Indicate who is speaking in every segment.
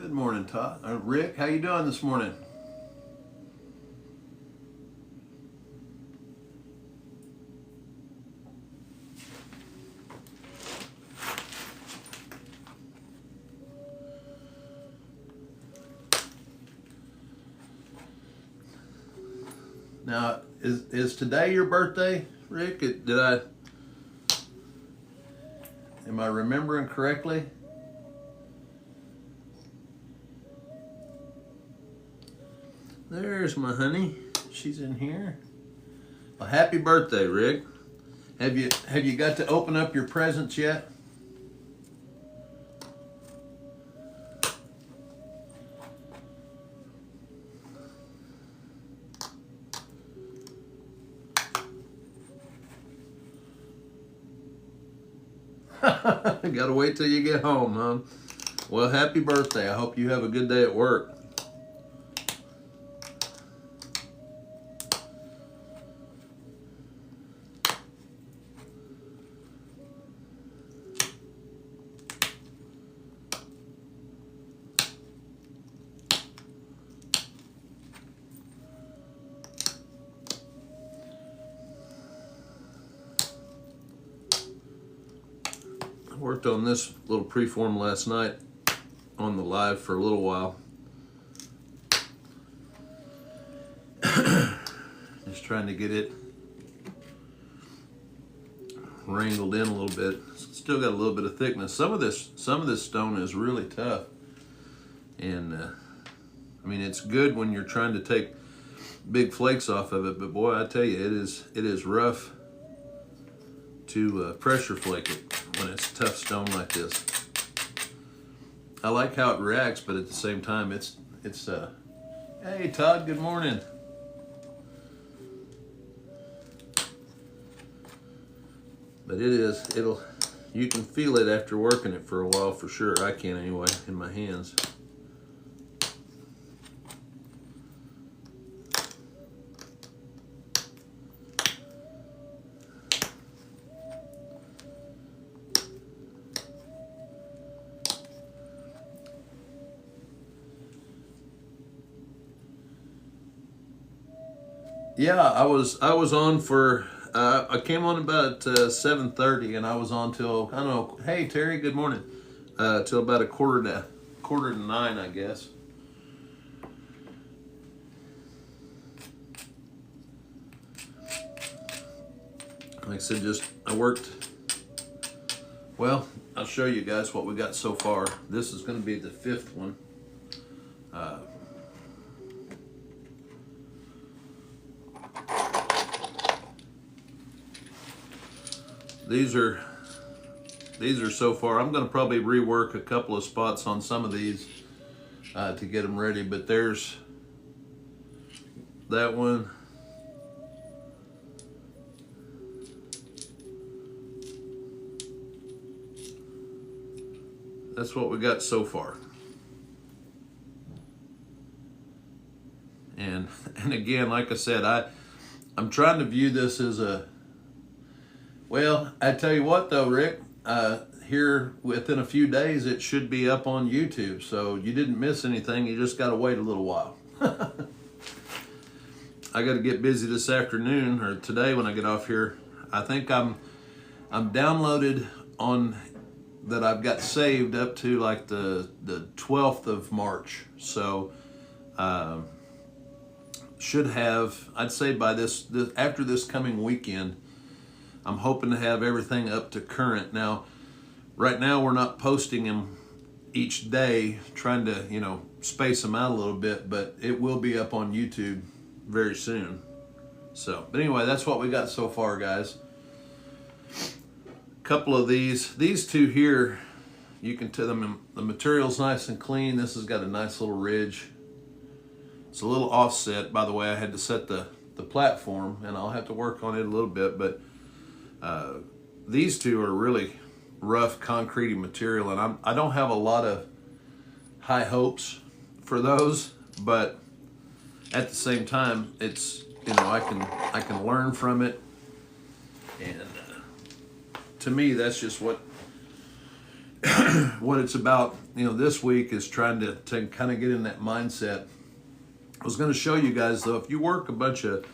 Speaker 1: Good morning, Todd. Rick, how you doing this morning? Now, is today your birthday, Rick? Am I remembering correctly? There's my honey. She's in here. Well, happy birthday, Rick. Have you got to open up your presents yet? Gotta wait till you get home, huh? Well, happy birthday. I hope you have a good day at work. I worked on this little preform last night on the live for a little while. Just trying to get it wrangled in a little bit. Still got a little bit of thickness. Some of this stone is really tough, and I mean, it's good when you're trying to take big flakes off of it. But boy, I tell you, it is rough to pressure flake it when it's tough stone like this. I like how it reacts, but at the same time, it's hey Todd, good morning. But you can feel it after working it for a while for sure. I can anyway, in my hands. Yeah, I was on for I came on about 7:30, and I was on till, I don't know. Hey Terry, good morning. Till about a quarter to 9, I guess. Like I said, I worked. Well, I'll show you guys what we got so far. This is going to be the 5th one. These are so far. I'm going to probably rework a couple of spots on some of these to get them ready. But there's that one. That's what we got so far. And again, like I said, I'm trying to view this as well, I tell you what though, Rick, here within a few days it should be up on YouTube, so you didn't miss anything. You just got to wait a little while. I got to get busy this afternoon or today when I get off here. I think I'm downloaded on that. I've got saved up to like the 12th of March, so should have, I'd say by this after this coming weekend, I'm hoping to have everything up to current. Now, right now we're not posting them each day, trying to, space them out a little bit, but it will be up on YouTube very soon. So, but anyway, that's what we got so far, guys. A couple of these two here, you can tell them the material's nice and clean. This has got a nice little ridge. It's a little offset, by the way. I had to set the platform, and I'll have to work on it a little bit, but these two are really rough, concrete material, and I don't have a lot of high hopes for those, but at the same time, it's I can learn from it, and to me, that's just what what it's about, this week is trying to kind of get in that mindset. I was going to show you guys, though, if you work a bunch of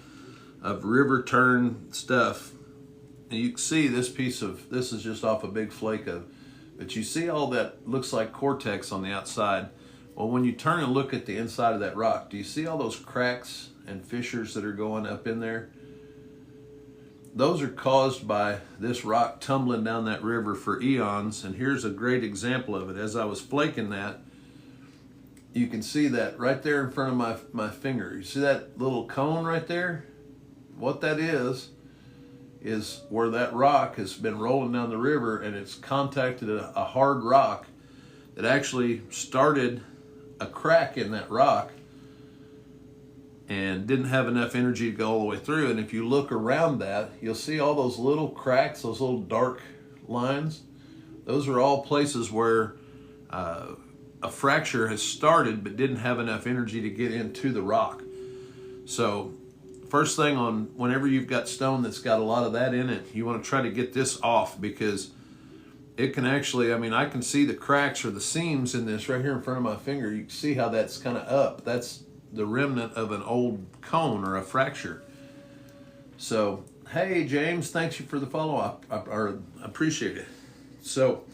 Speaker 1: river turn stuff, and you can see this is just off a big flake of, but you see all that looks like cortex on the outside. Well, when you turn and look at the inside of that rock, do you see all those cracks and fissures that are going up in there? Those are caused by this rock tumbling down that river for eons. And here's a great example of it. As I was flaking that, you can see that right there in front of my finger. You see that little cone right there? What that is where that rock has been rolling down the river, and it's contacted a hard rock that actually started a crack in that rock and didn't have enough energy to go all the way through. And if you look around that, you'll see all those little cracks, those little dark lines. Those are all places where a fracture has started but didn't have enough energy to get into the rock. So first thing whenever you've got stone that's got a lot of that in it, you want to try to get this off, because it can actually, I can see the cracks or the seams in this right here in front of my finger. You can see how that's kind of up. That's the remnant of an old cone or a fracture. So, hey James, thanks you for the follow-up. I appreciate it. So,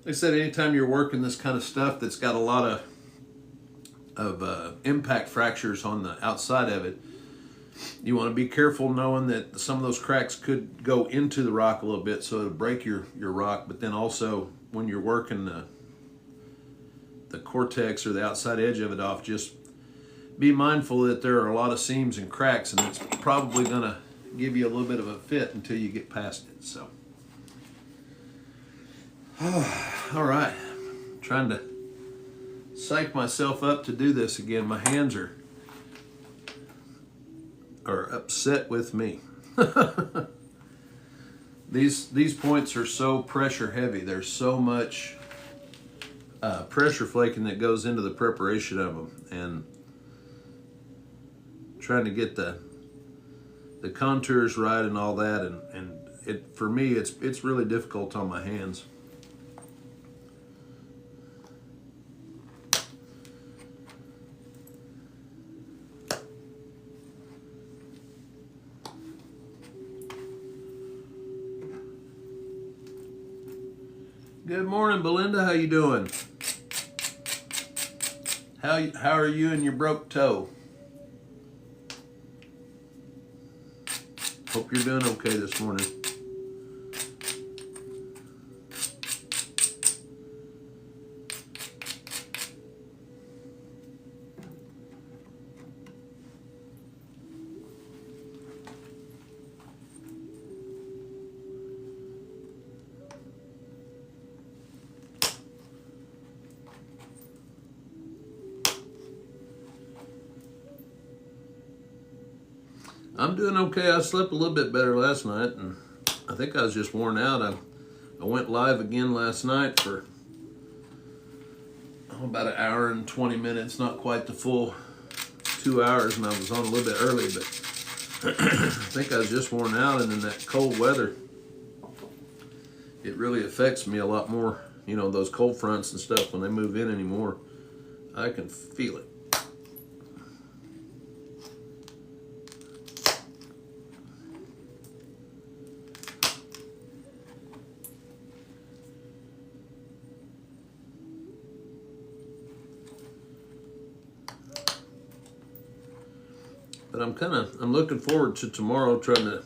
Speaker 1: like I said, anytime you're working this kind of stuff that's got a lot of impact fractures on the outside of it, you want to be careful, knowing that some of those cracks could go into the rock a little bit, so it'll break your rock. But then also, when you're working the cortex or the outside edge of it off, just be mindful that there are a lot of seams and cracks, and it's probably going to give you a little bit of a fit until you get past it. So, all right, trying to psych myself up to do this again. My hands are upset with me. These points are so pressure heavy. There's so much pressure flaking that goes into the preparation of them, and trying to get the contours right and all that, and it, for me, it's really difficult on my hands. Good morning, Belinda. How you doing? How are you and your broke toe? Hope you're doing okay this morning. I'm doing okay. I slept a little bit better last night, and I think I was just worn out. I went live again last night for about an hour and 20 minutes, not quite the full 2 hours, and I was on a little bit early, but I think I was just worn out, and in that cold weather, it really affects me a lot more. Those cold fronts and stuff, when they move in anymore, I can feel it. But I'm looking forward to tomorrow, trying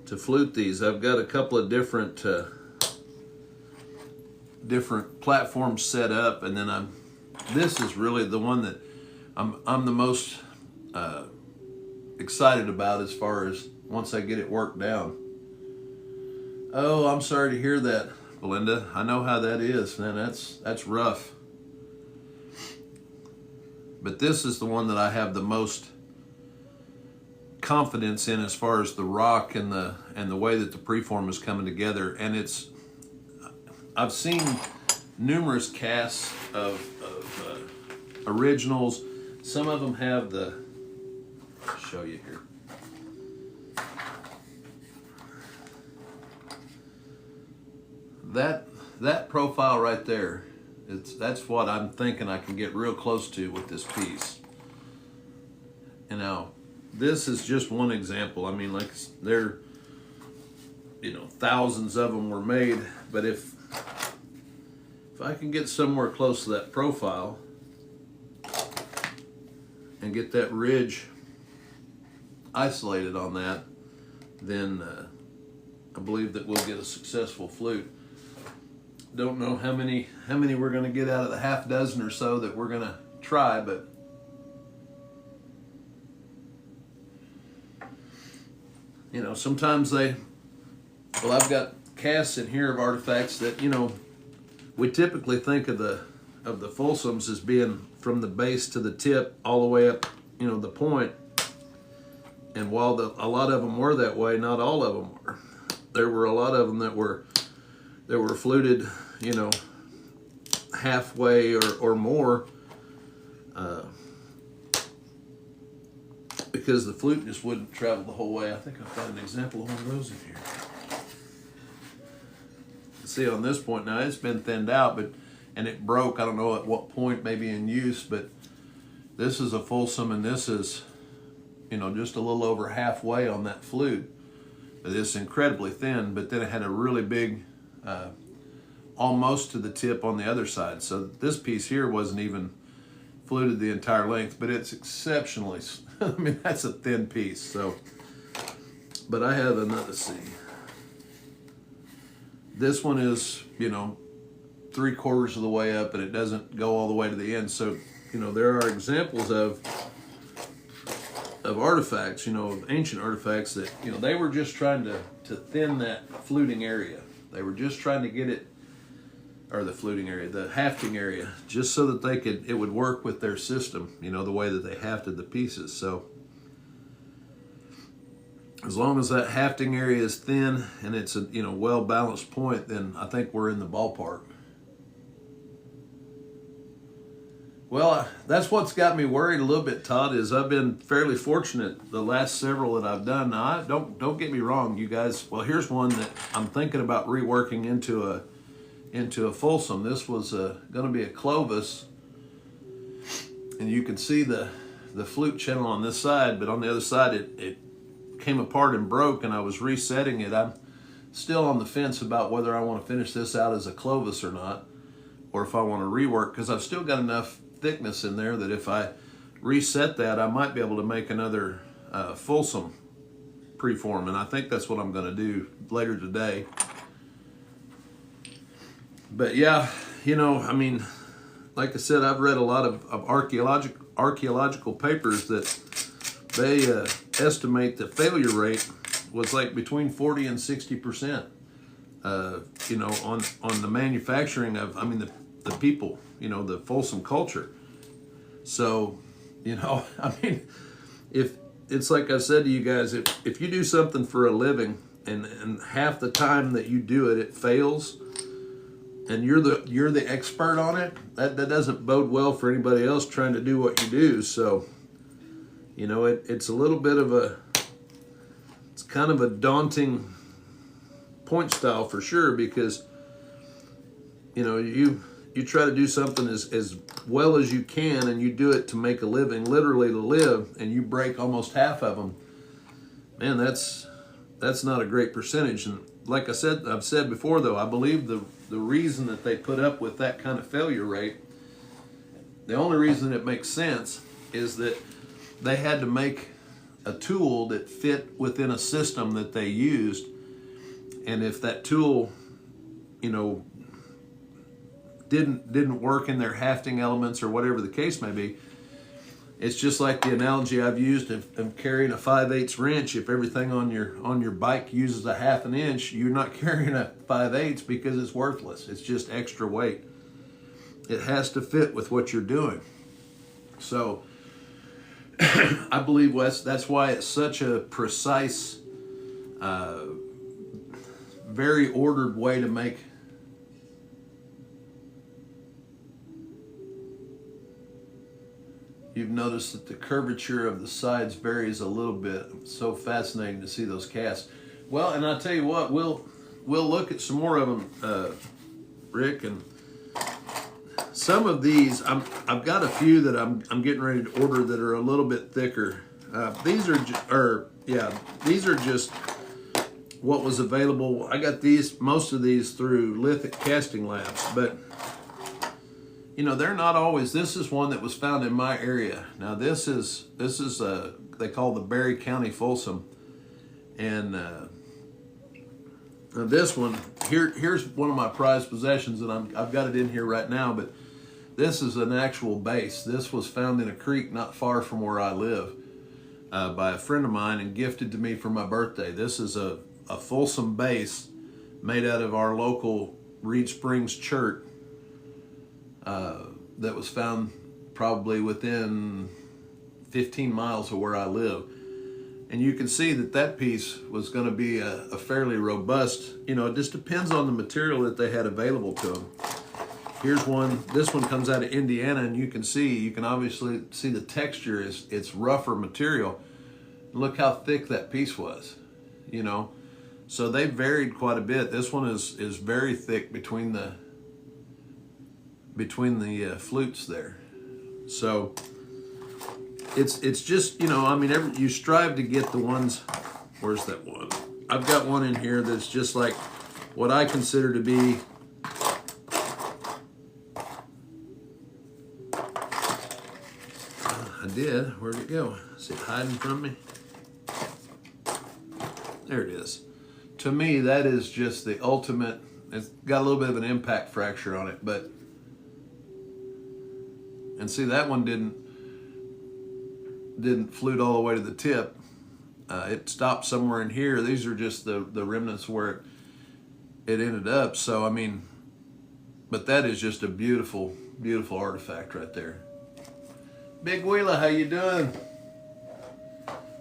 Speaker 1: to flute these. I've got a couple of different platforms set up, and then this is really the one that I'm the most excited about, as far as once I get it worked down. Oh, I'm sorry to hear that, Belinda. I know how that is, man. That's rough. But this is the one that I have the most confidence in, as far as the rock and the way that the preform is coming together. And I've seen numerous casts of originals. Some of them have I'll show you here. that profile right there, that's what I'm thinking I can get real close to with this piece. And now, this is just one example. I mean, like, there, thousands of them were made, but if I can get somewhere close to that profile and get that ridge isolated on that, then I believe that we'll get a successful flute. Don't know how many we're going to get out of the half dozen or so that we're going to try, but sometimes I've got casts in here of artifacts that, we typically think of the Folsoms as being from the base to the tip all the way up, the point. And while a lot of them were that way, not all of them were. There were a lot of them that were fluted, halfway or more, because the flute just wouldn't travel the whole way. I think I've got an example of one of those in here. See, on this point now, it's been thinned out, and it broke. I don't know at what point, maybe in use, but this is a Folsom, and this is, just a little over halfway on that flute. But it's incredibly thin, but then it had a really big, almost to the tip on the other side. So this piece here wasn't even fluted the entire length, but it's exceptionally, that's a thin piece. So, but I have another, let's see. This one is, 3/4 of the way up, and it doesn't go all the way to the end. So, there are examples of artifacts, of ancient artifacts that, they were just trying to thin that fluting area. They were just trying to get it, or the fluting area, the hafting area, just so that it would work with their system, the way that they hafted the pieces. So as long as that hafting area is thin and it's a well balanced point, then I think we're in the ballpark. Well, that's what's got me worried a little bit, Todd, is I've been fairly fortunate the last several that I've done. Now, don't get me wrong, you guys. Well, here's one that I'm thinking about reworking into a Folsom. This was going to be a Clovis, and you can see the flute channel on this side, but on the other side it came apart and broke, and I was resetting it. I'm still on the fence about whether I want to finish this out as a Clovis or not, or if I want to rework, because I've still got enough thickness in there that if I reset that, I might be able to make another Folsom preform, and I think that's what I'm going to do later today. But yeah, like I said, I've read a lot of archaeological papers that they estimate the failure rate was like between 40 and 60%. On the manufacturing of, the people, the Folsom culture. So, if it's like I said to you guys, if you do something for a living and half the time that you do it, it fails, and you're the expert on it, that doesn't bode well for anybody else trying to do what you do. So, it's a little bit of it's kind of a daunting point style for sure, because, you try to do something as well as you can, and you do it to make a living, literally to live, and you break almost half of them. Man, that's not a great percentage. And like I've said before, though, I believe the reason that they put up with that kind of failure rate, the only reason it makes sense is that they had to make a tool that fit within a system that they used. And if that tool, didn't work in their hafting elements or whatever the case may be, it's just like the analogy I've used of carrying a 5/8 wrench. If everything on your bike uses a 1/2 inch, you're not carrying a 5/8 because it's worthless. It's just extra weight. It has to fit with what you're doing. So I believe that's why it's such a precise, very ordered way to make. You've noticed that the curvature of the sides varies a little bit. It's so fascinating to see those casts. Well, and I'll tell you what, we'll look at some more of them Rick, and some of these I've got a few that I'm getting ready to order that are a little bit thicker. These are just what was available. I got most of these through Lithic Casting Labs, but you know, they're not always. This is one that was found in my area. Now this is they call the Berry County Folsom, and now this one here's one of my prized possessions, and I've got it in here right now. But this is an actual base. This was found in a creek not far from where I live by a friend of mine and gifted to me for my birthday. This is a Folsom base made out of our local Reed Springs chert that was found probably within 15 miles of where I live. And you can see that piece was going to be a fairly robust, you know, it just depends on the material that they had available to them. Here's one, this one comes out of Indiana, and you can obviously see the texture it's rougher material. Look how thick that piece was, you know. So they varied quite a bit. This one is very thick between the flutes there. So it's just, you know, I mean, you strive to get the ones. Where's that one? I've got one in here that's just like what I consider to be where'd it go? Is it hiding from me? There it is. To me, that is just the ultimate. It's got a little bit of an impact fracture on it, but, and see, that one didn't flute all the way to the tip. It stopped somewhere in here. These are just the remnants where it ended up. So I mean, but that is just a beautiful, beautiful artifact right there. Big Wheeler, how you doing?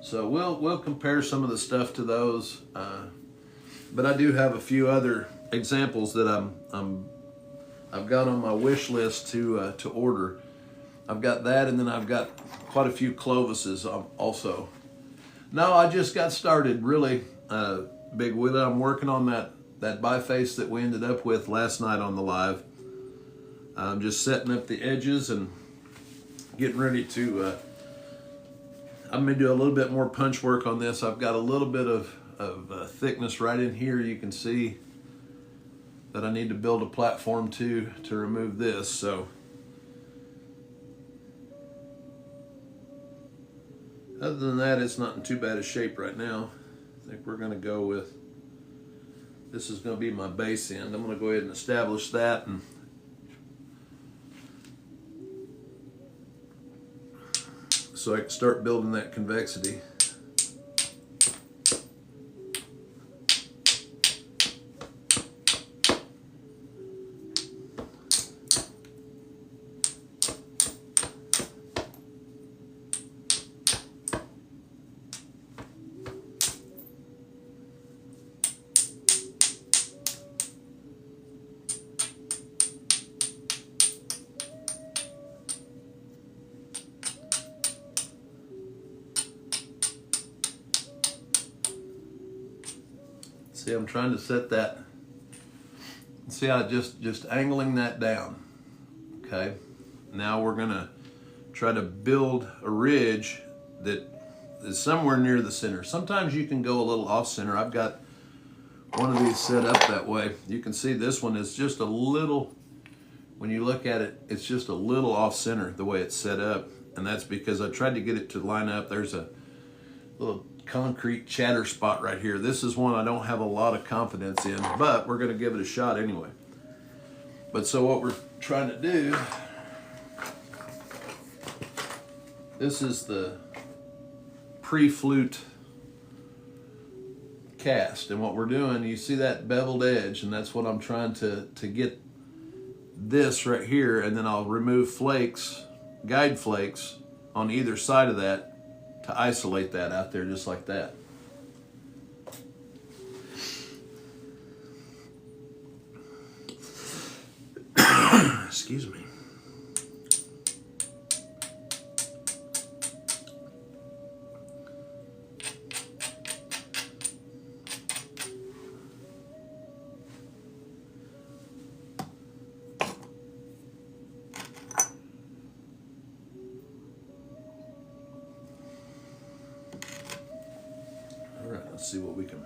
Speaker 1: So we'll compare some of the stuff to those, but I do have a few other examples that I've got on my wish list to order. I've got that, and then I've got quite a few Clovises also. No, I just got started, really, Big Wheeler. I'm working on that biface that we ended up with last night on the live. I'm just setting up the edges and getting ready to, I'm going to do a little bit more punch work on this. I've got a little bit of thickness right in here. You can see that I need to build a platform to remove this. So other than that, it's not in too bad a shape right now. I think we're going to go with, this is going to be my base end. I'm going to go ahead and establish that, and so I can start building that convexity. See, I'm trying to set that. See how just angling that down. Okay. Now we're gonna try to build a ridge that is somewhere near the center. Sometimes you can go a little off center. I've got one of these set up that way. You can see this one is just a little, when you look at it, it's just a little off center the way it's set up. And that's because I tried to get it to line up. There's a little concrete chatter spot right here. This is one I don't have a lot of confidence in, but we're going to give it a shot anyway. But so what we're trying to do, this is the pre-flute cast, and what we're doing, you see that beveled edge, and that's what I'm trying to get this right here, and then I'll remove flakes, guide flakes on either side of that to isolate that out there just like that. Excuse me. Let's see what we can.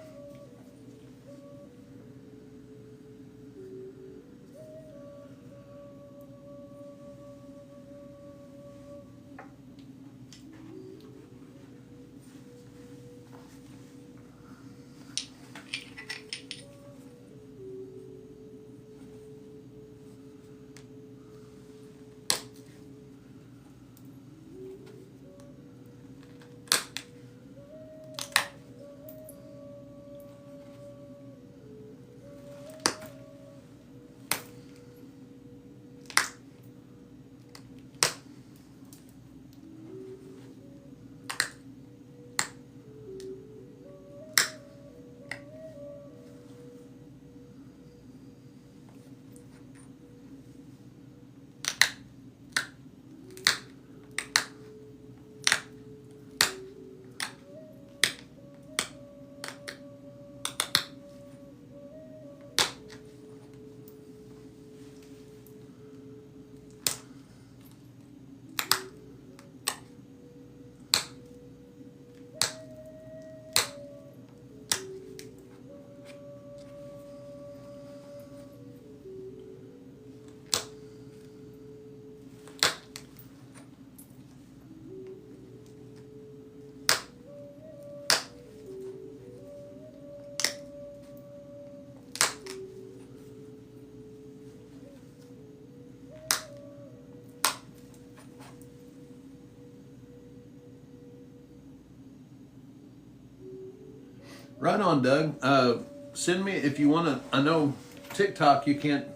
Speaker 1: Right on, Doug. Send me if you want to. I know TikTok you can't.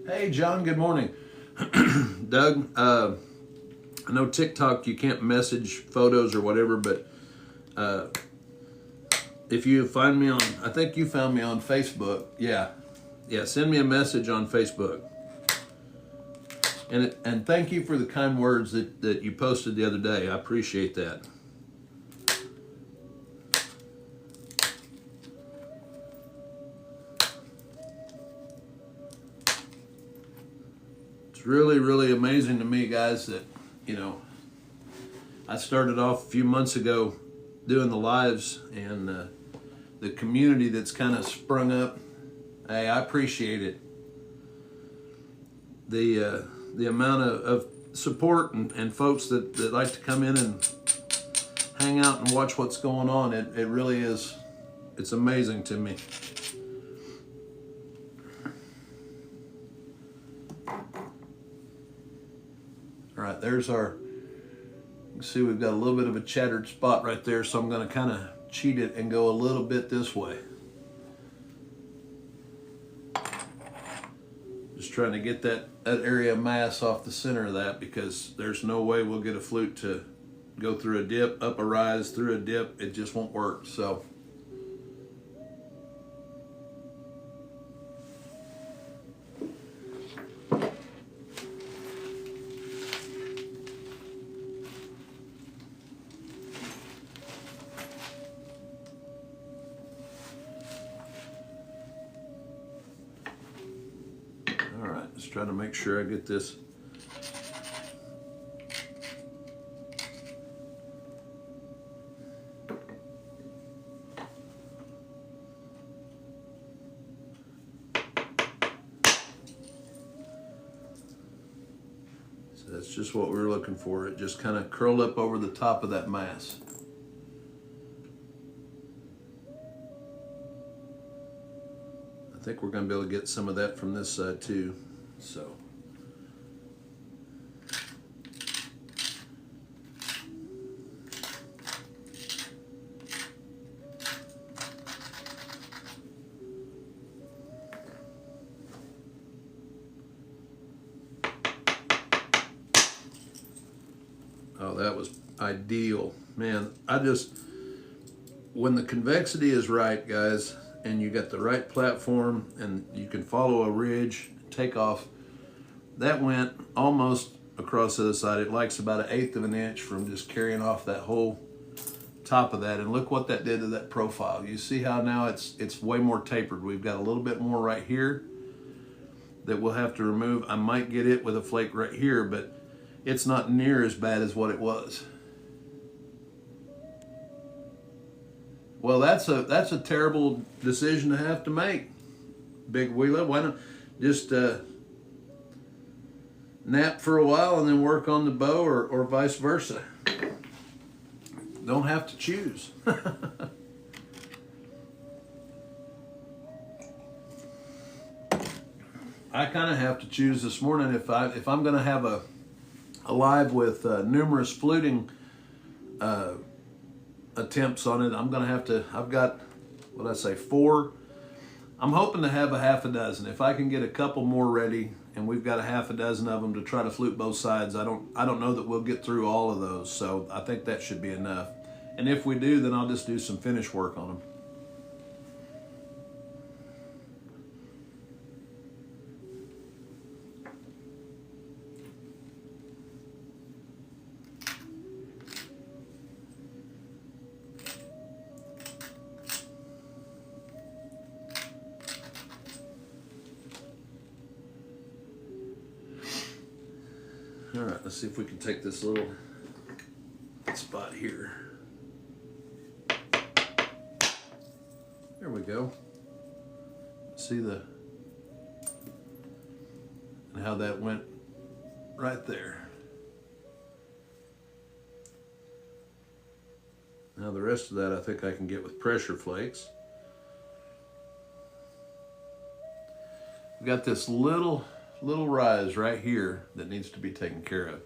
Speaker 1: Hey, John. Good morning, Doug. I know TikTok you can't message photos or whatever, but if you find me on, I think you found me on Facebook. Yeah. Send me a message on Facebook. And thank you for the kind words that you posted the other day. I appreciate that. Really, really amazing to me, guys, that, I started off a few months ago doing the lives, and the community that's kind of sprung up. Hey, I appreciate it. The amount of support and folks that like to come in and hang out and watch what's going on, it really is, it's amazing to me. All right, there's our, you can see we've got a little bit of a chattered spot right there, so I'm going to kind of cheat it and go a little bit this way. Just trying to get that area of mass off the center of that, because there's no way we'll get a flute to go through a dip, up a rise, through a dip. It just won't work. So just trying to make sure I get this. So that's just what we were looking for. It just kind of curled up over the top of that mass. I think we're going to be able to get some of that from this side too. So oh, that was ideal, man. When the convexity is right, guys, and you got the right platform and you can follow a ridge, take off, that went almost across the other side. It likes about 1/8 of an inch from just carrying off that whole top of that. And look what that did to that profile. You see how now it's way more tapered. We've got a little bit more right here that we'll have to remove. I might get it with a flake right here, but it's not near as bad as what it was. Well, that's a terrible decision to have to make, Big Wheeler. Why don't just nap for a while and then work on the bow, or vice versa? Don't have to choose. I kind of have to choose this morning if I'm going to have a live with numerous fluting attempts on it. I'm going to have to. I've got, what did I say, 4. I'm hoping to have a half a dozen. If I can get a couple more ready, and we've got a half a dozen of them to try to flute both sides, I don't know that we'll get through all of those. So I think that should be enough. And if we do, then I'll just do some finish work on them. All right, let's see if we can take this little spot here. There we go. See and how that went right there. Now the rest of that I think I can get with pressure flakes. We've got this little rise right here that needs to be taken care of.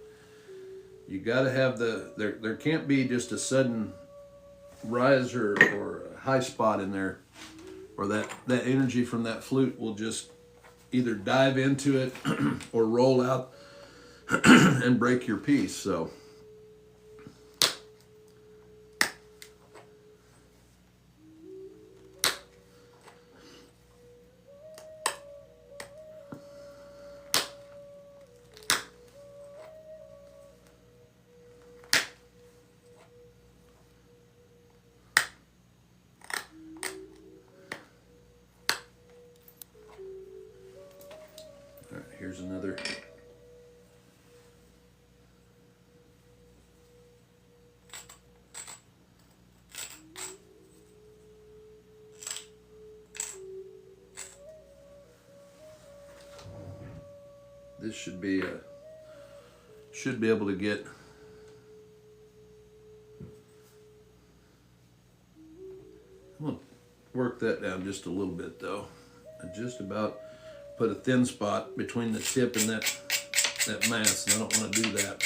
Speaker 1: You got to have there can't be just a sudden rise or a high spot in there, or that energy from that flute will just either dive into it or roll out and break your piece. So here's another. This should be able to get. I'm gonna work that down just a little bit though. I just about put a thin spot between the tip and that mass, and I don't want to do that.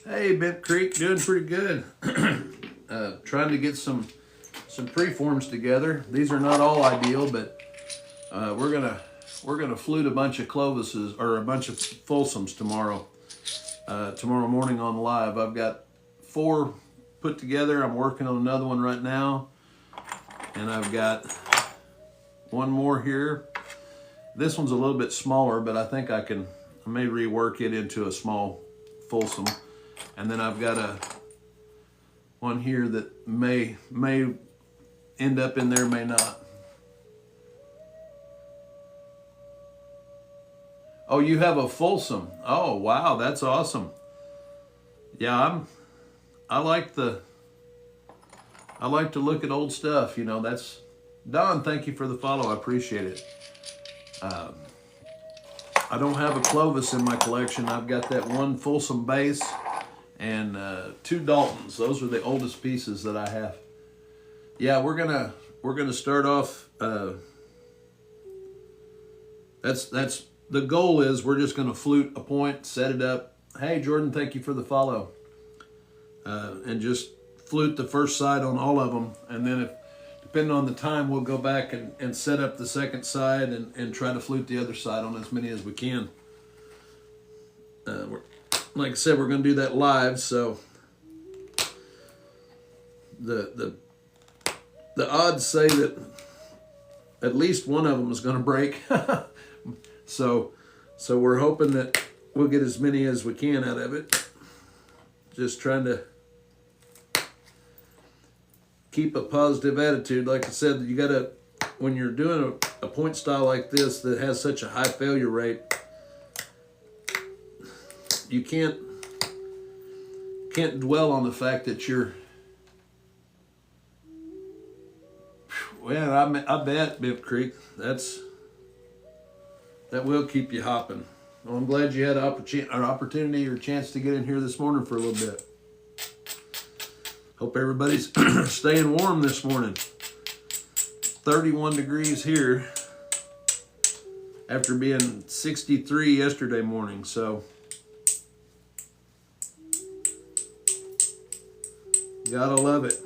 Speaker 1: Hey, Bent Creek, doing pretty good. Trying to get some preforms together. These are not all ideal, but we're gonna flute a bunch of Clovises or a bunch of Folsoms tomorrow. Tomorrow morning on live. I've got 4 put together. I'm working on another one right now. And I've got one more here. This one's a little bit smaller, but I think I may rework it into a small Folsom. And then I've got one here that may end up in there, may not. Oh, you have a Folsom. Oh, wow, that's awesome. Yeah, I like to look at old stuff, you know. That's Don, thank you for the follow. I appreciate it. I don't have a Clovis in my collection. I've got that one Folsom bass and 2 Daltons. Those are the oldest pieces that I have. Yeah, we're gonna start off. That's the goal is we're just gonna flute a point, set it up. Hey Jordan, thank you for the follow. And just flute the first side on all of them, and then if depending on the time we'll go back and set up the second side and try to flute the other side on as many as we can. Like I said, we're going to do that live, so the odds say that at least one of them is going to break. so we're hoping that we'll get as many as we can out of it. Just trying to keep a positive attitude. Like I said, you gotta, when you're doing a point style like this that has such a high failure rate, you can't can't dwell on the fact that you're, well, I bet, Bimp Creek, that will keep you hopping. Well, I'm glad you had an opportunity or chance to get in here this morning for a little bit. Hope everybody's staying warm this morning. 31 degrees here after being 63 yesterday morning, so gotta love it.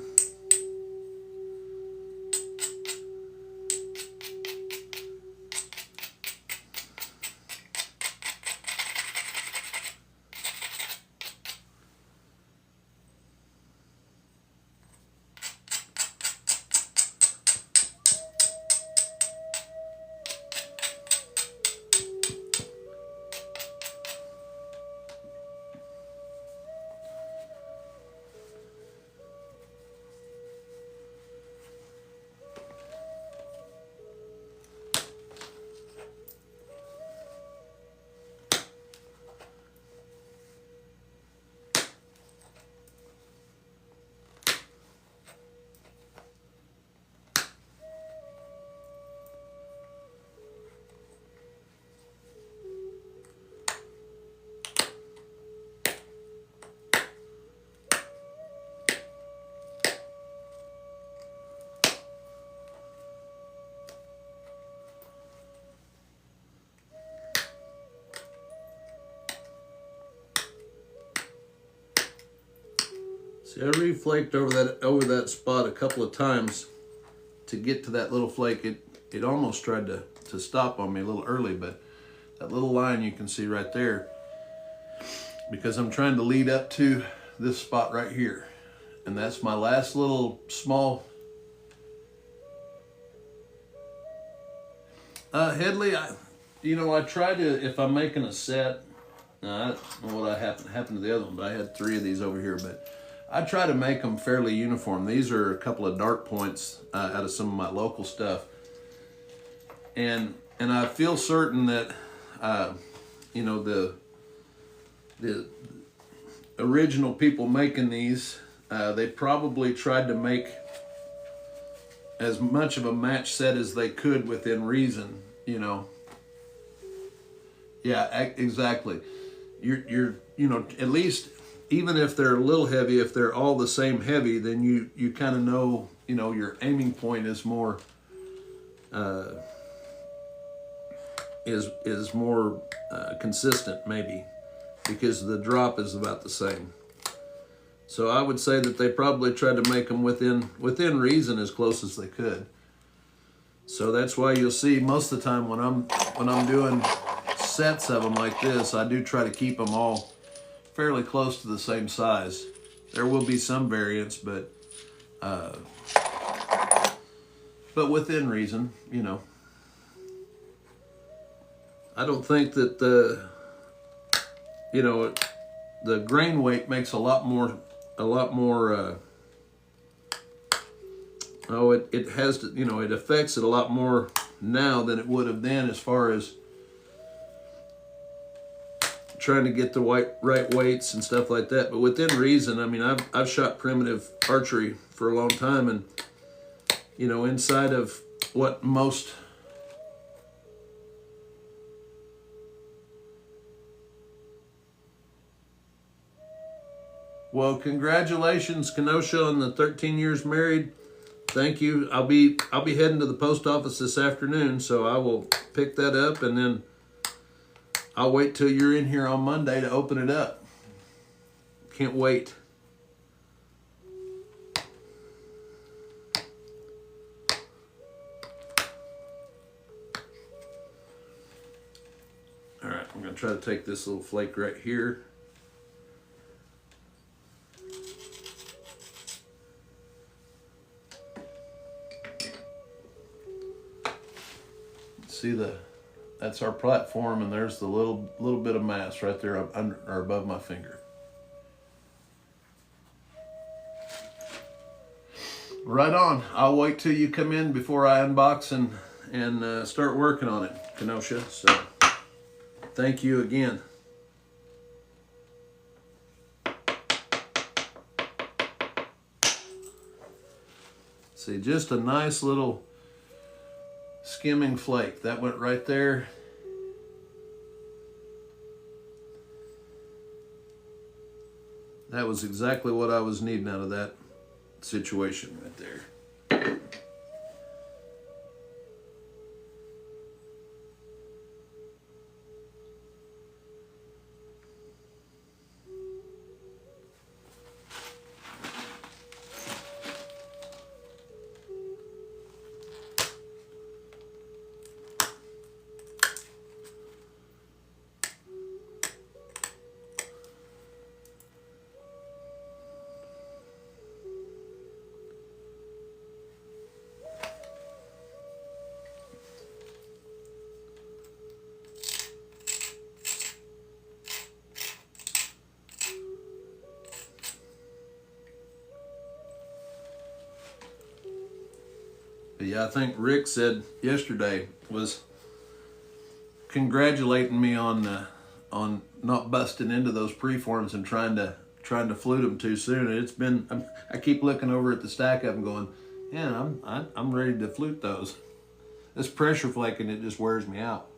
Speaker 1: See, I reflaked over that spot a couple of times to get to that little flake. It almost tried to stop on me a little early, but that little line you can see right there, because I'm trying to lead up to this spot right here. And that's my last little small Headley. I try to, if I'm making a set, I don't know what happened to the other one, but I had 3 of these over here, but I try to make them fairly uniform. These are a couple of dark points out of some of my local stuff. And I feel certain that, the original people making these, they probably tried to make as much of a match set as they could within reason, Yeah, exactly. You're at least, even if they're a little heavy, if they're all the same heavy, then you kind of know, your aiming point is more is more consistent, maybe, because the drop is about the same. So I would say that they probably tried to make them within reason as close as they could. So that's why you'll see most of the time when I'm doing sets of them like this, I do try to keep them all fairly close to the same size. There will be some variance, but within reason, I don't think that the grain weight makes a lot more. It has to, it affects it a lot more now than it would have then, as far as trying to get the right weights and stuff like that. But within reason, I mean, I've shot primitive archery for a long time, and inside of what most well, congratulations, Kenosha, on the 13 years married. Thank you. I'll be heading to the post office this afternoon, so I will pick that up, and then I'll wait till you're in here on Monday to open it up. Can't wait. All right, I'm going to try to take this little flake right here. See that's our platform, and there's the little bit of mass right there under or above my finger. Right on. I'll wait till you come in before I unbox and start working on it, Kenosha. So thank you again. See, just a nice little skimming flake. That went right there. That was exactly what I was needing out of that situation right there. But yeah, I think Rick said yesterday was congratulating me on not busting into those preforms and trying to flute them too soon. And it's been I keep looking over at the stack of them, going, yeah, I'm ready to flute those. This pressure flaking, it just wears me out.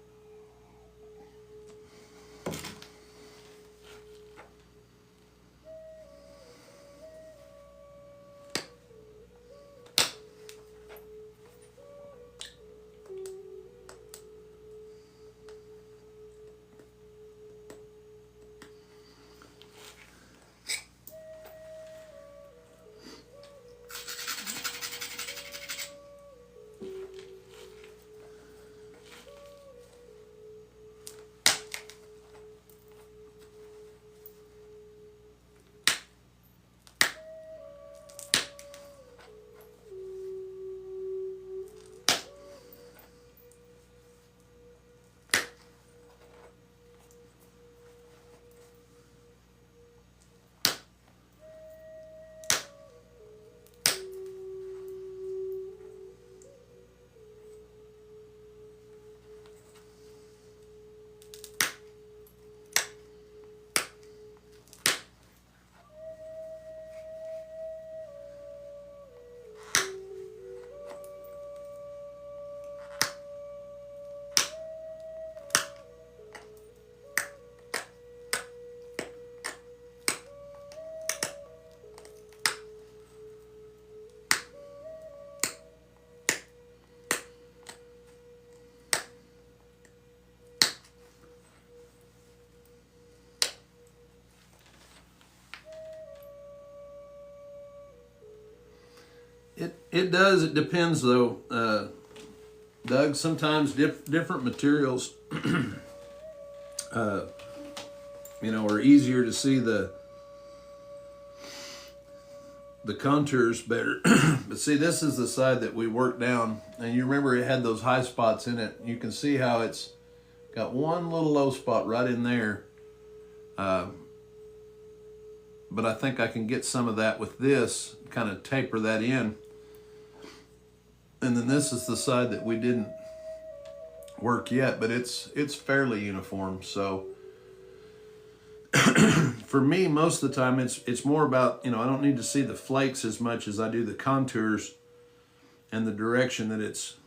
Speaker 1: It does. It depends though, Doug. Sometimes different materials, are easier to see the contours better. But see, this is the side that we worked down, and you remember it had those high spots in it. You can see how it's got one little low spot right in there. But I think I can get some of that with this, kind of taper that in. And then this is the side that we didn't work yet, but it's fairly uniform. So for me, most of the time, it's more about, I don't need to see the flakes as much as I do the contours and the direction that it's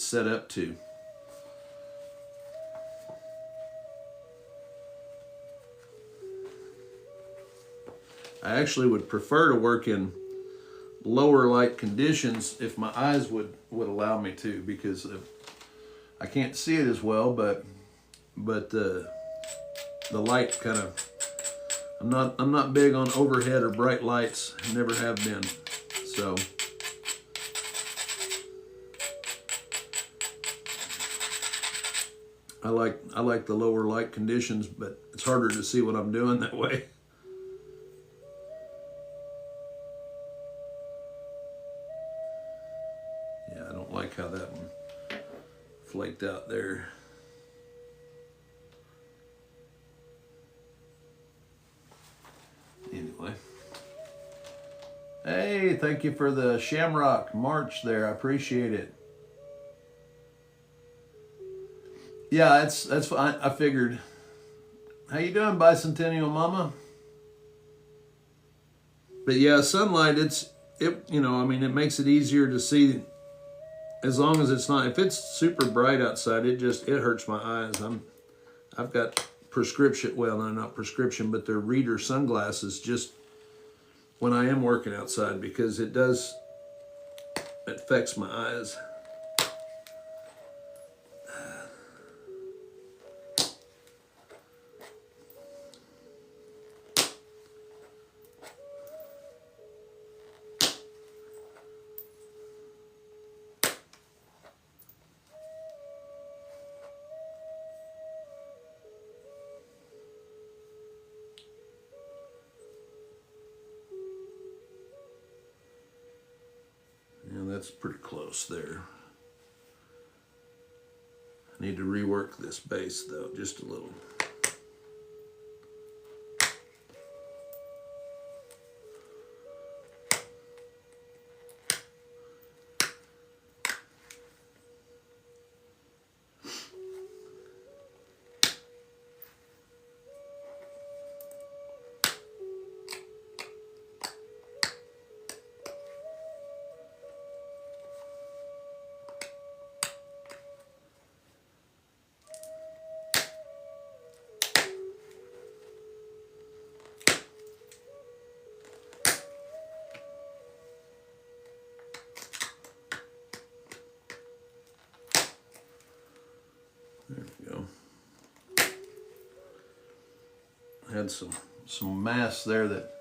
Speaker 1: set up to. I actually would prefer to work in lower light conditions if my eyes would allow me to, because I can't see it as well, but the light kind of, I'm not big on overhead or bright lights, never have been. So I like the lower light conditions, but it's harder to see what I'm doing that way. Yeah, I don't like how that one flaked out there. Anyway. Hey, thank you for the Shamrock March there. I appreciate it. Yeah, that's fine. I figured. How you doing, Bicentennial Mama? But yeah, sunlight, you know, I mean, it makes it easier to see, as long as it's not, if it's super bright outside, it hurts my eyes. I've got prescription, well, no, not prescription, but they're reader sunglasses just when I am working outside, because it affects my eyes. That's pretty close there. I need to rework this base though, just a little. There we go. Had some mass there that.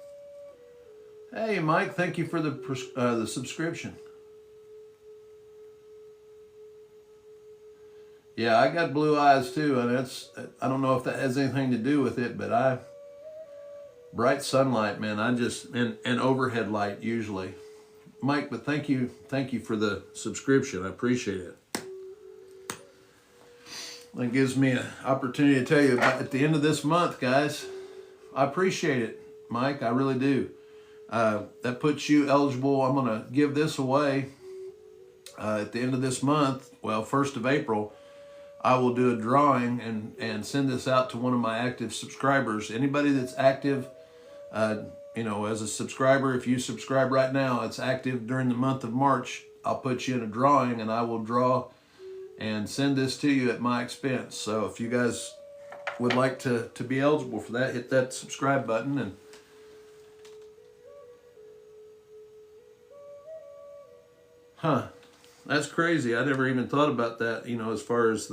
Speaker 1: Hey, Mike, thank you for the subscription. Yeah, I got blue eyes too, and I don't know if that has anything to do with it, but bright sunlight, man. And overhead light usually. Mike, but thank you for the subscription. I appreciate it. That gives me an opportunity to tell you about at the end of this month, guys. I appreciate it, Mike. I really do. That puts you eligible. I'm going to give this away at the end of this month. Well, 1st of April, I will do a drawing and send this out to one of my active subscribers. Anybody that's active, you know, as a subscriber, if you subscribe right now, it's active during the month of March. I'll put you in a drawing, and I will draw and send this to you at my expense. So if you guys would like to be eligible for that, hit that subscribe button. And that's crazy. I never even thought about that, you know, as far as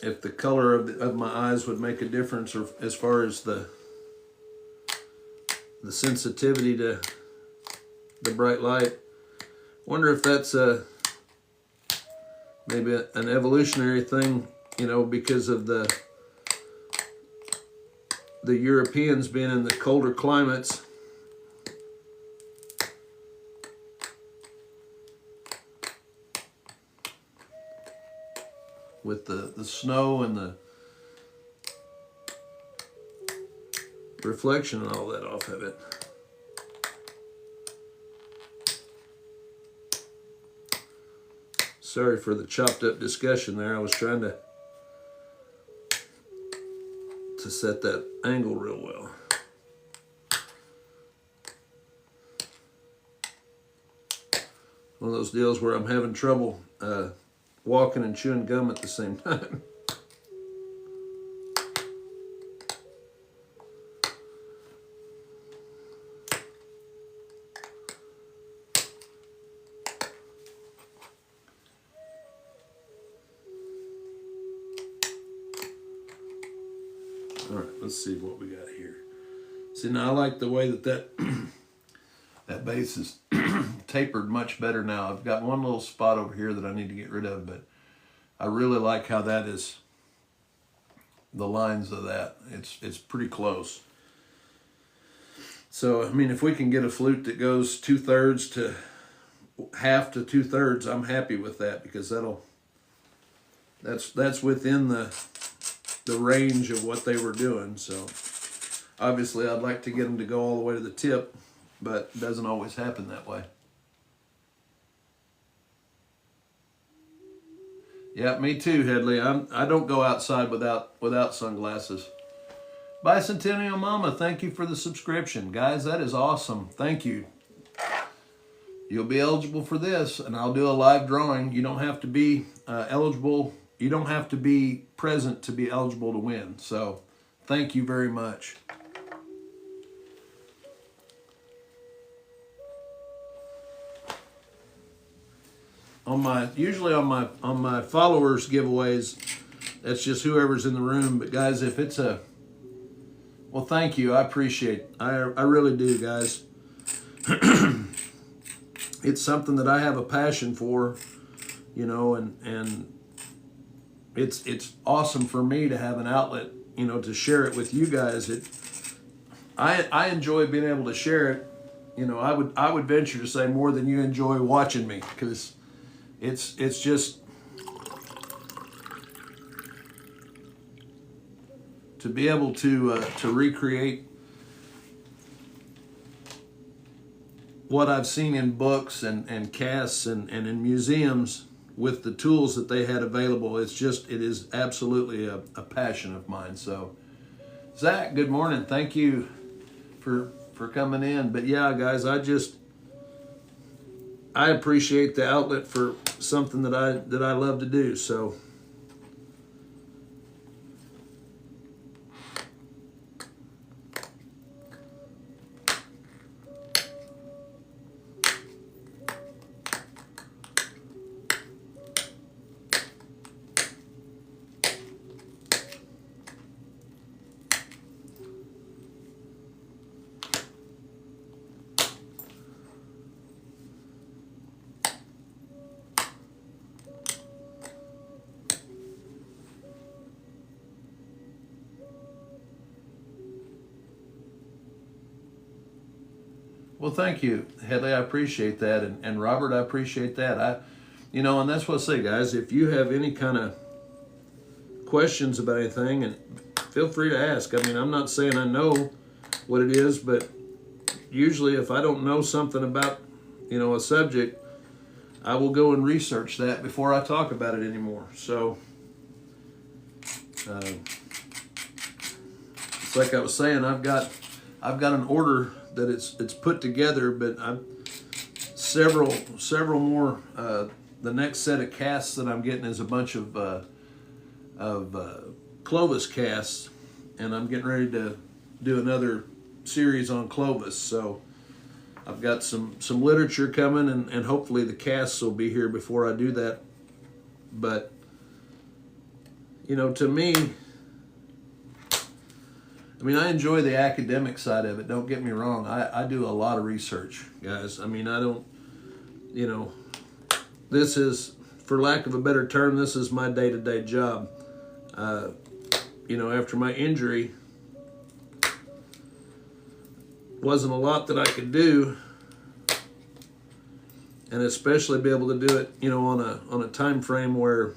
Speaker 1: if the color of my eyes would make a difference, or as far as the sensitivity to the bright light. Wonder if that's maybe an evolutionary thing, you know, because of the Europeans being in the colder climates. With the snow and the reflection and all that off of it. Sorry for the chopped up discussion there. I was trying to set that angle real well. One of those deals where I'm having trouble walking and chewing gum at the same time. All right, let's see what we got here. See, now I like the way that that base is tapered much better now. I've got one little spot over here that I need to get rid of, but I really like how that is, the lines of that. It's pretty close. So, I mean, if we can get a flute that goes 2/3 to half to 2/3, I'm happy with that, because that's within the range of what they were doing. So obviously I'd like to get them to go all the way to the tip, but it doesn't always happen that way. Yeah, me too, Headley. I don't go outside without sunglasses. Bicentennial Mama, thank you for the subscription. Guys, that is awesome. Thank you. You'll be eligible for this, and I'll do a live drawing. You don't have to be eligible. You don't have to be present to be eligible to win. So thank you very much. Usually on my followers giveaways, that's just whoever's in the room. But guys, if it's well, thank you. I appreciate it. I really do, guys. It's something that I have a passion for, you know, and it's awesome for me to have an outlet, you know, to share it with you guys. I enjoy being able to share it. You know, I would venture to say more than you enjoy watching me, because it's just to be able to recreate what I've seen in books and casts and in museums with the tools that they had available. It is absolutely a passion of mine. So Zach, good morning. Thank you for coming in. But yeah, guys, I appreciate the outlet for something that I love to do. So well, thank you, Headley. I appreciate that, and Robert, I appreciate that. You know, and that's what I say, guys. If you have any kind of questions about anything, and feel free to ask. I mean, I'm not saying I know what it is, but usually, if I don't know something about, you know, a subject, I will go and research that before I talk about it anymore. So, it's like I was saying, I've got an order that it's put together, but I'm several more. The next set of casts that I'm getting is a bunch of Clovis casts, and I'm getting ready to do another series on Clovis. So I've got some literature coming, and hopefully the casts will be here before I do that. But you know, to me, I mean, I enjoy the academic side of it. Don't get me wrong. I do a lot of research, guys. I mean, I don't, you know, this is, for lack of a better term, this is my day-to-day job. You know, after my injury, wasn't a lot that I could do, and especially be able to do it, you know, on a time frame where,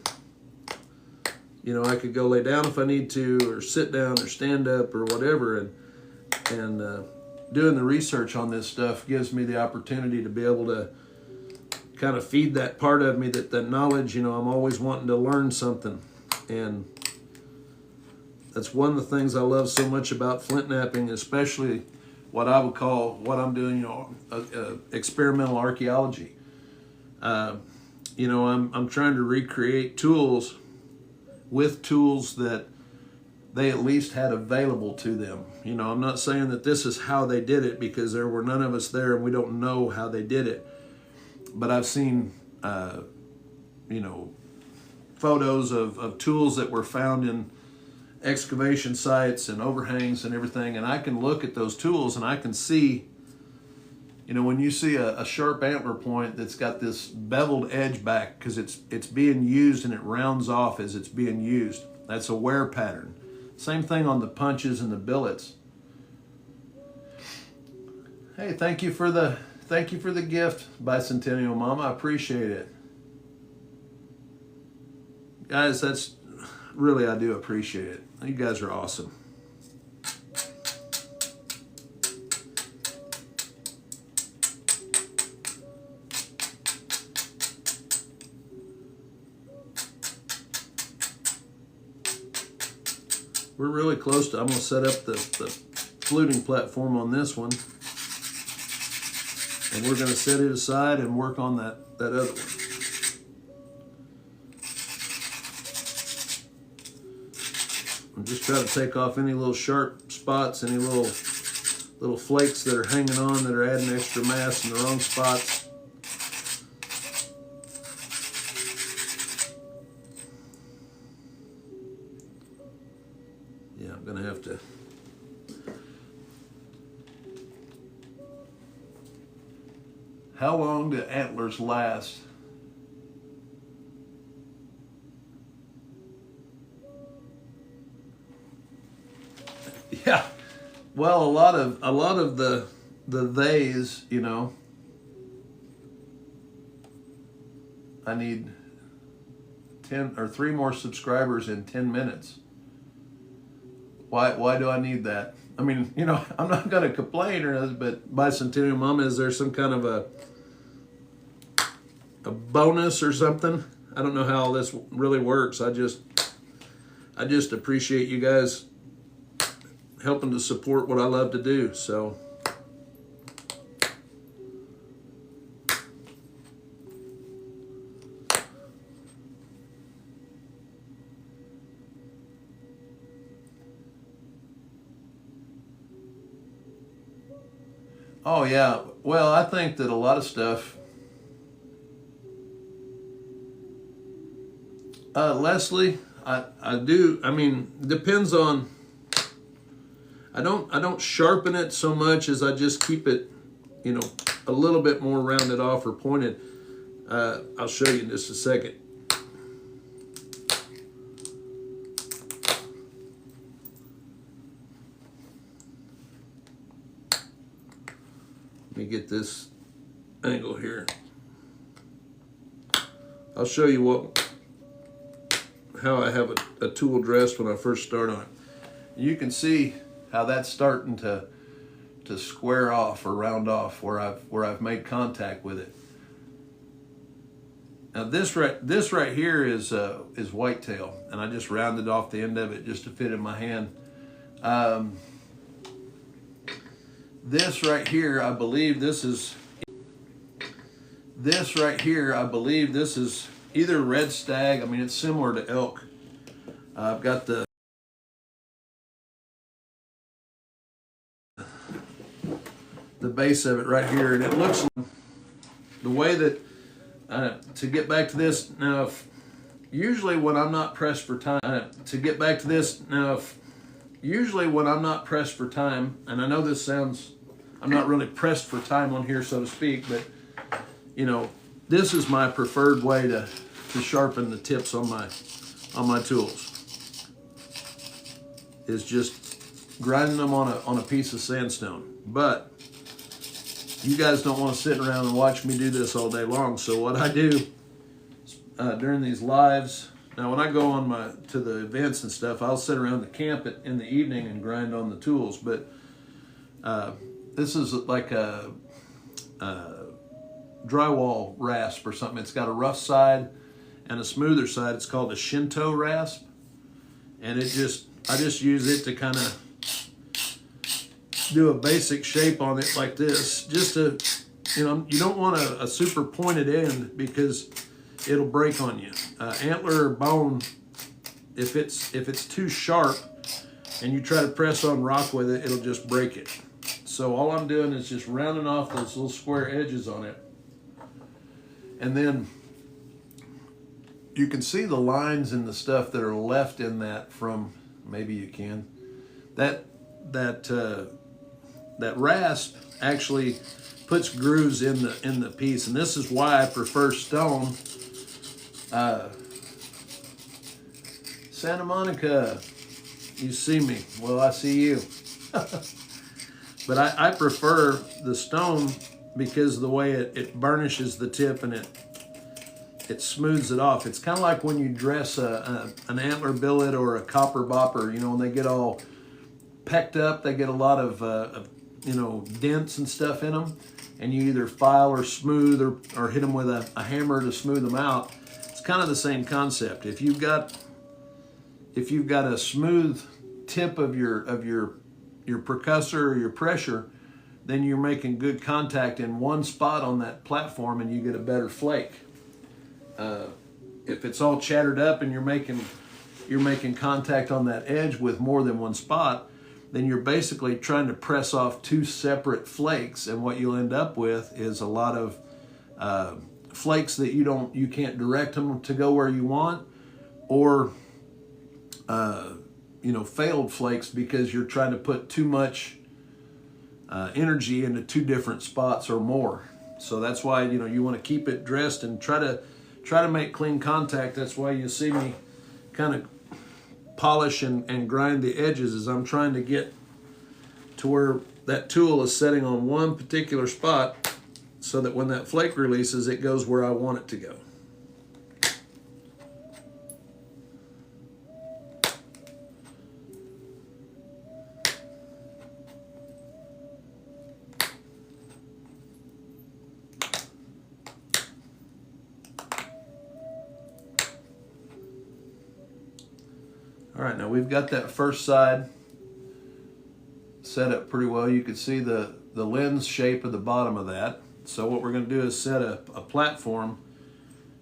Speaker 1: you know, I could go lay down if I need to, or sit down, or stand up, or whatever. And doing the research on this stuff gives me the opportunity to be able to kind of feed that part of me, that knowledge. You know, I'm always wanting to learn something, and that's one of the things I love so much about flint knapping, especially what I would call what I'm doing, you know, experimental archaeology. You know, I'm trying to recreate tools with tools that they at least had available to them. You know, I'm not saying that this is how they did it, because there were none of us there and we don't know how they did it. But I've seen, you know, photos of tools that were found in excavation sites and overhangs and everything, and I can look at those tools and I can see, you know, when you see a sharp antler point that's got this beveled edge back because it's being used and it rounds off as it's being used, that's a wear pattern. Same thing on the punches and the billets. Hey, thank you for the gift, Bicentennial Mama. I appreciate it. Guys, that's really, I do appreciate it. You guys are awesome. we're really close to, I'm going to set up the fluting platform on this one. And we're going to set it aside and work on that other one. I'm just trying to take off any little sharp spots, any little flakes that are hanging on that are adding extra mass in the wrong spots. Yeah, I'm going to have to. How long do antlers last? Yeah, well, a lot of the theys, you know, I need 10 or 3 more subscribers in 10 minutes. Why do I need that? I mean, you know, I'm not going to complain or anything, but Bicentennial Mama, is there some kind of a bonus or something? I don't know how all this really works. I just appreciate you guys helping to support what I love to do. So oh yeah, well, I think that a lot of stuff, Leslie, I do, I mean, depends on, I don't sharpen it so much as I just keep it, you know, a little bit more rounded off or pointed. I'll show you in just a second. Let me get this angle here. I'll show you how I have a tool dressed when I first start on it. You can see how that's starting to square off or round off where I've made contact with it. Now this right here is whitetail, and I just rounded off the end of it just to fit in my hand. This right here, I believe this is either red stag. I mean, it's similar to elk. I've got the base of it right here, and it looks the way that to get back to this now. Usually when I'm not pressed for time, usually when I'm not pressed for time, and I know this sounds, I'm not really pressed for time on here, so to speak, but you know, this is my preferred way to sharpen the tips on my tools. Is just grinding them on a piece of sandstone. But you guys don't want to sit around and watch me do this all day long. So what I do during these lives, now when I go on to the events and stuff, I'll sit around the camp in the evening and grind on the tools. But this is like a drywall rasp or something. It's got a rough side and a smoother side. It's called a Shinto rasp, and I just use it to kind of do a basic shape on it like this, just to, you know, you don't want a super pointed end because it'll break on you. Antler or bone, if it's too sharp and you try to press on rock with it, it'll just break it. So all I'm doing is just rounding off those little square edges on it. And then you can see the lines and the stuff that are left in that from, maybe you can, that rasp actually puts grooves in the piece, and this is why I prefer stone. Santa Monica, you see me. Well, I see you. But I prefer the stone because of the way it burnishes the tip and it smooths it off. It's kind of like when you dress an antler billet or a copper bopper, you know, when they get all pecked up, they get a lot of you know, dents and stuff in them, and you either file or smooth or hit them with a hammer to smooth them out. It's kind of the same concept. If you've got a smooth tip of your percussor or your pressure, then you're making good contact in one spot on that platform and you get a better flake. If it's all chattered up and you're making contact on that edge with more than one spot, then you're basically trying to press off two separate flakes, and what you'll end up with is a lot of flakes that you can't direct them to go where you want, or failed flakes because you're trying to put too much energy into two different spots or more. So that's why you want to keep it dressed and try to make clean contact. That's why you see me kind of polish and grind the edges, as I'm trying to get to where that tool is setting on one particular spot, so that when that flake releases, it goes where I want it to go. All right, now we've got that first side set up pretty well. You can see the lens shape of the bottom of that. So what we're going to do is set a platform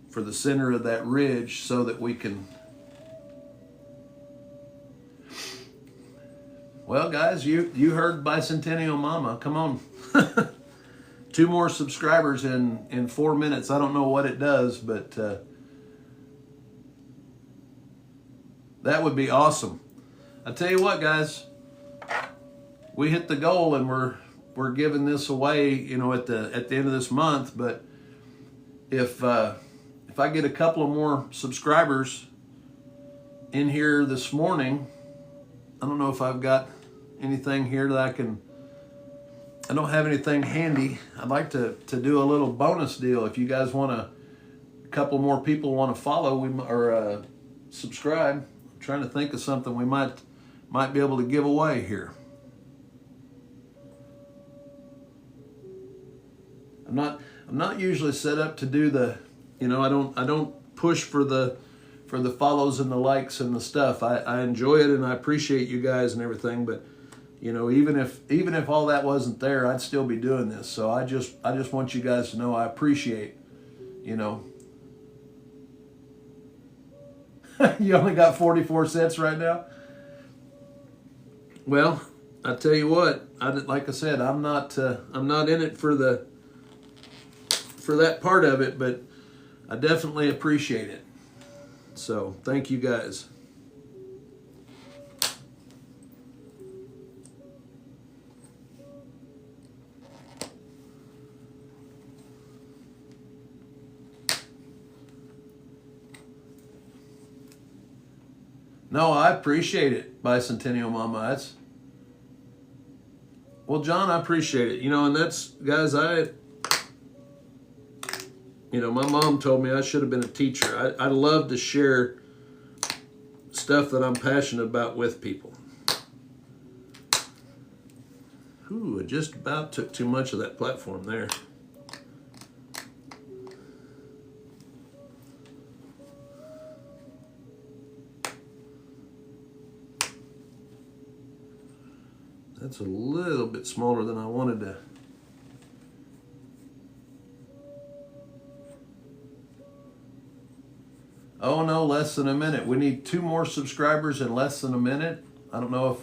Speaker 1: for the center of that ridge so that we can... Well, guys, you heard Bicentennial Mama. Come on. 2 more subscribers in 4 minutes. I don't know what it does, but that would be awesome. I tell you what, guys, we hit the goal, and we're giving this away, at the end of this month. But if I get a couple of more subscribers in here this morning, I don't know if I've got anything here that I don't have anything handy. I'd like to do a little bonus deal. If you guys want a couple more people want to follow or subscribe, I'm trying to think of something we might be able to give away here. I'm not usually set up to do the, I don't push for the follows and the likes and the stuff. I enjoy it and I appreciate you guys and everything, but even if all that wasn't there, I'd still be doing this. So I just want you guys to know I appreciate, You only got 44 cents right now? Well, I tell you what, like I said, I'm not in it for that part of it, but I definitely appreciate it. So thank you guys. No, I appreciate it, Bicentennial Mama. Well, John, I appreciate it. And that's, guys, my mom told me I should have been a teacher. I love to share stuff that I'm passionate about with people. Ooh, I just about took too much of that platform there. That's a little bit smaller than I wanted to. Oh no, less than a minute. We need 2 more subscribers in less than a minute. I don't know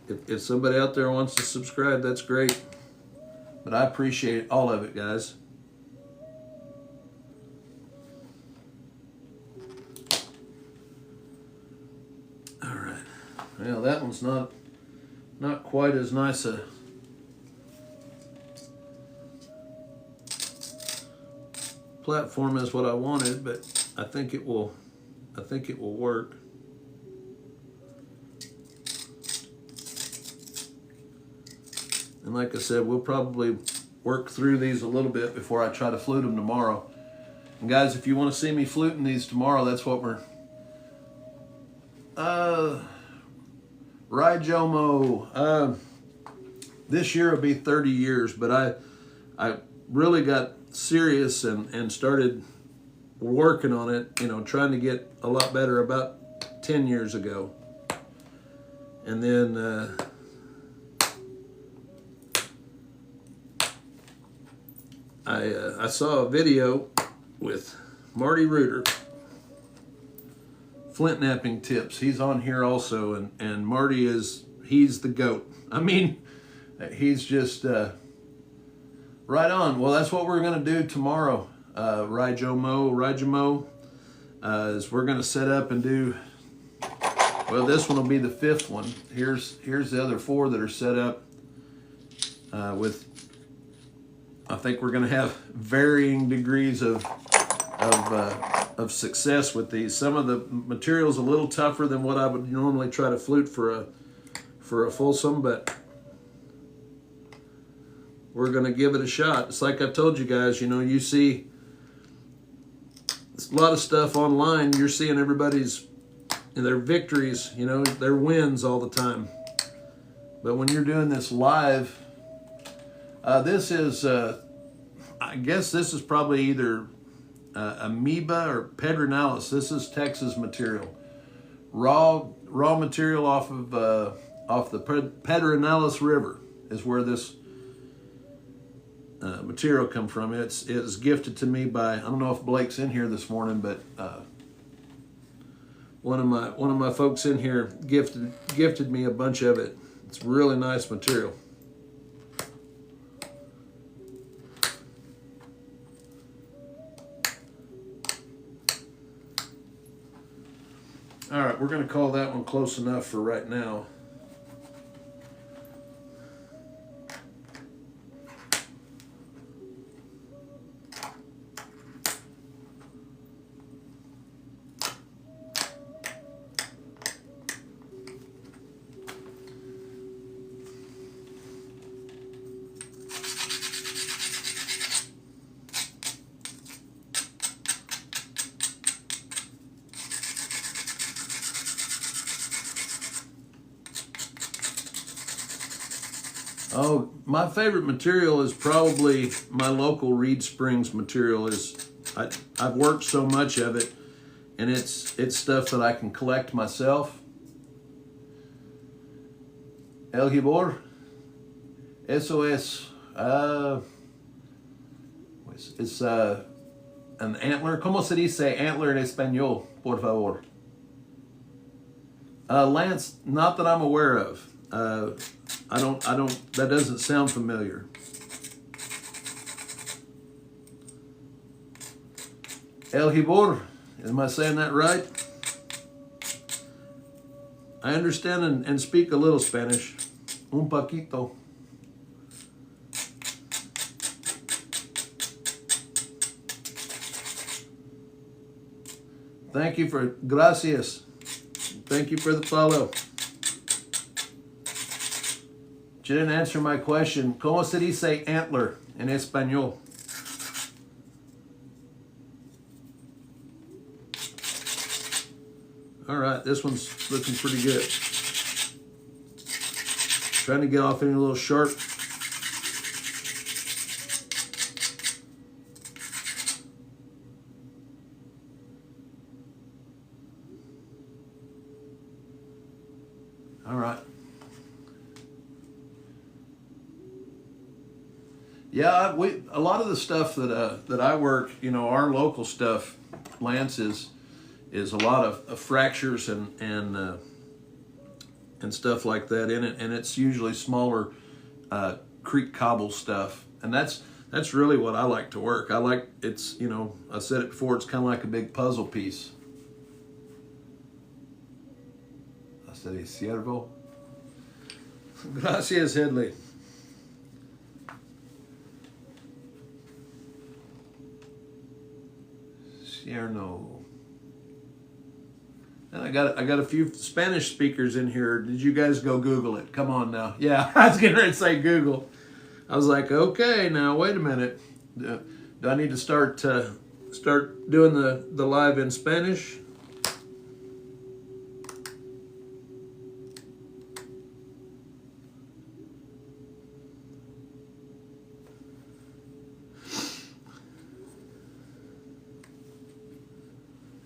Speaker 1: if somebody out there wants to subscribe, that's great. But I appreciate all of it, guys. All right. Well, that one's not quite as nice a platform as what I wanted, but I think it will work. And like I said, we'll probably work through these a little bit before I try to flute them tomorrow. And guys, if you want to see me fluting these tomorrow, that's what we're Rijomo. This year will be 30 years, but I really got serious and started working on it, trying to get a lot better about 10 years ago. And then I saw a video with Marty Reuter, flint knapping tips. He's on here also, and Marty he's the GOAT. I mean, he's just right on. Well, that's what we're going to do tomorrow. Raijamo, is we're going to set up and do, well, this one will be the 5th one. Here's the other 4 that are set up with, I think we're going to have varying degrees of success with these. Some of the material's a little tougher than what I would normally try to flute for a Folsom, but we're going to give it a shot. It's like I told you guys, you know, you see a lot of stuff online, you're seeing everybody's, their victories, you know, their wins all the time. But when you're doing this live, this is, I guess this is probably either amoeba or pedronalis. This is Texas material. Raw material off the Pedronalis River is where this material come from. It's gifted to me by, I don't know if Blake's in here this morning, but one of my folks in here gifted me a bunch of it. It's really nice material. All right, we're going to call that one close enough for right now. Oh, my favorite material is probably my local Reed Springs material. I've worked so much of it, and it's stuff that I can collect myself. El Gibor, eso es, it's an antler. ¿Cómo se dice antler en español, por favor? Lance, not that I'm aware of. I don't, that doesn't sound familiar. El Gibor, am I saying that right? I understand and speak a little Spanish. Un poquito. Thank you for, gracias. Thank you for the follow. You didn't answer my question. ¿Cómo se dice antler en español? All right, this one's looking pretty good. Trying to get off any little sharp. All right. Yeah, a lot of the stuff that I work, you know, our local stuff, Lance, is a lot of fractures and stuff like that in it, and it's usually smaller creek cobble stuff, and that's really what I like to work. I like, it's, you know, I said it before, it's kind of like a big puzzle piece. I said, Ciervo. Gracias, Headley. Cierno. And I got a few Spanish speakers in here. Did you guys go Google it? Come on now. Yeah, I was getting ready to say Google. I was like, okay, now wait a minute. Do I need to start doing the live in Spanish?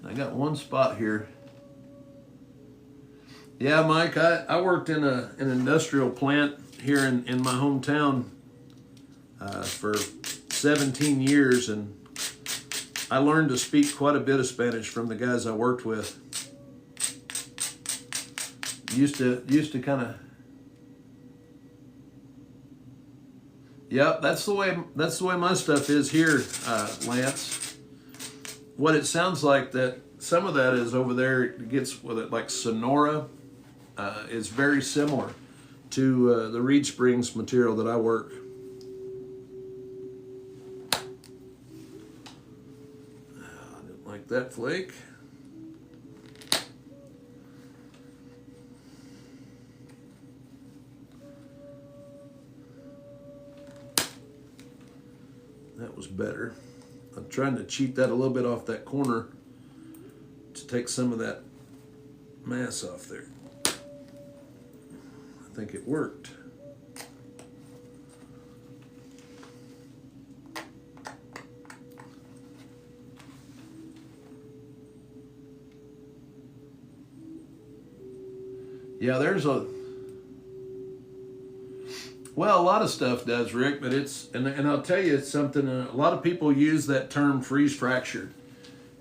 Speaker 1: I got one spot here Yeah, Mike, I worked in an industrial plant here in my hometown for 17 years, and I learned to speak quite a bit of Spanish from the guys I worked with. Used to kind of. Yep, that's the way my stuff is here, Lance. What it sounds like, that some of that is over there. It gets with it like Sonora. Is very similar to the Reed Springs material that I work. I didn't like that flake. That was better. I'm trying to cheat that a little bit off that corner to take some of that mass off there. I think it worked. Yeah, there's a lot of stuff does, Rick, but and I'll tell you, it's something, a lot of people use that term freeze fractured,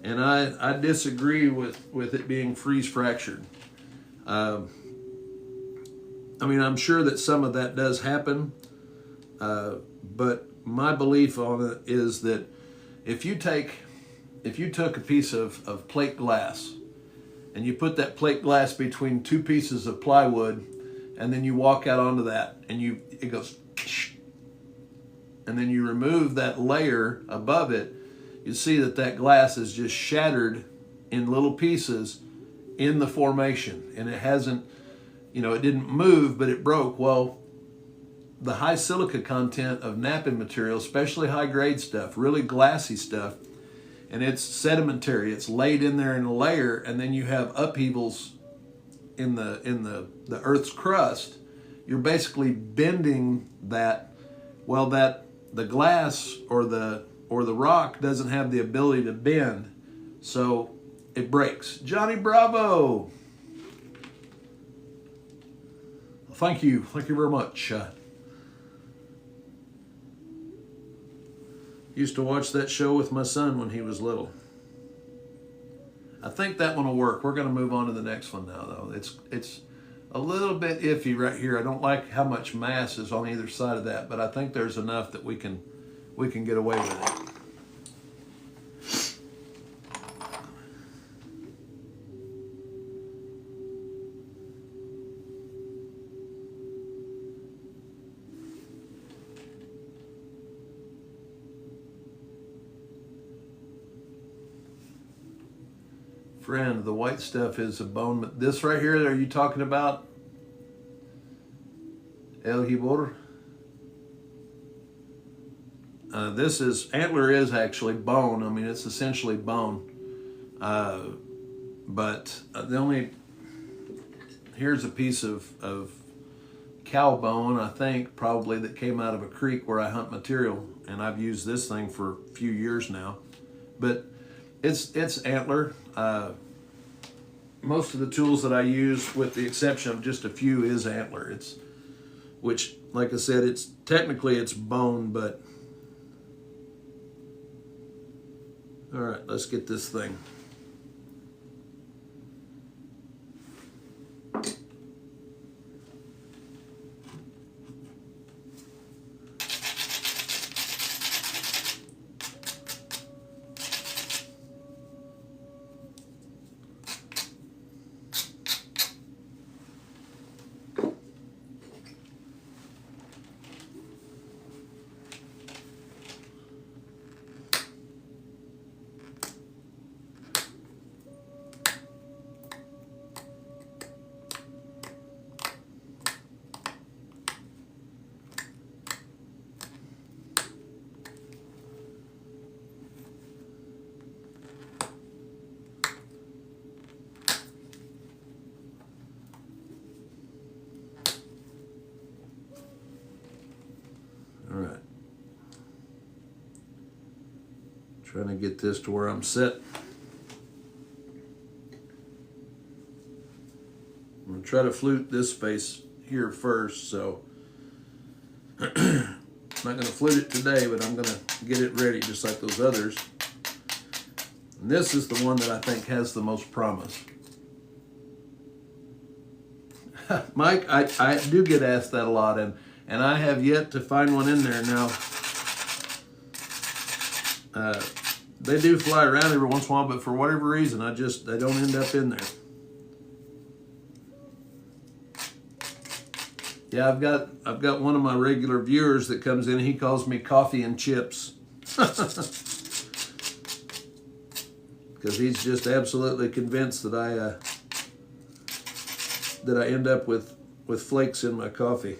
Speaker 1: and I disagree with it being freeze fractured. I mean, I'm sure that some of that does happen, but my belief on it is that if you took a piece of plate glass and you put that plate glass between two pieces of plywood, and then you walk out onto that and it goes, and then you remove that layer above it, you see that glass is just shattered in little pieces in the formation, and it hasn't, it didn't move, but it broke. Well, the high silica content of napping material, especially high grade stuff, really glassy stuff, and it's sedimentary. It's laid in there in a layer, and then you have upheavals in the Earth's crust. You're basically bending that. Well, the glass or the rock doesn't have the ability to bend, so it breaks. Johnny Bravo. Thank you very much. Used to watch that show with my son when he was little. I think that one will work. We're going to move on to the next one now, though. It's a little bit iffy right here. I don't like how much mass is on either side of that, but I think there's enough that we can get away with it. Friend, the white stuff is a bone. This right here, are you talking about? El Gibor? This antler is actually bone. I mean, it's essentially bone. But here's a piece of cow bone, I think, probably, that came out of a creek where I hunt material. And I've used this thing for a few years now. But it's antler. Most of the tools that I use, with the exception of just a few, is antler. Which, like I said, it's bone, but all right, let's get this thing. All right. Trying to get this to where I'm set. I'm going to try to flute this face here first, so I'm not going to flute it today, but I'm going to get it ready just like those others. And this is the one that I think has the most promise. Mike, I do get asked that a lot, and I have yet to find one in there now. They do fly around every once in a while, but for whatever reason, they don't end up in there. Yeah, I've got one of my regular viewers that comes in. He calls me Coffee and Chips because he's just absolutely convinced that I end up with flakes in my coffee.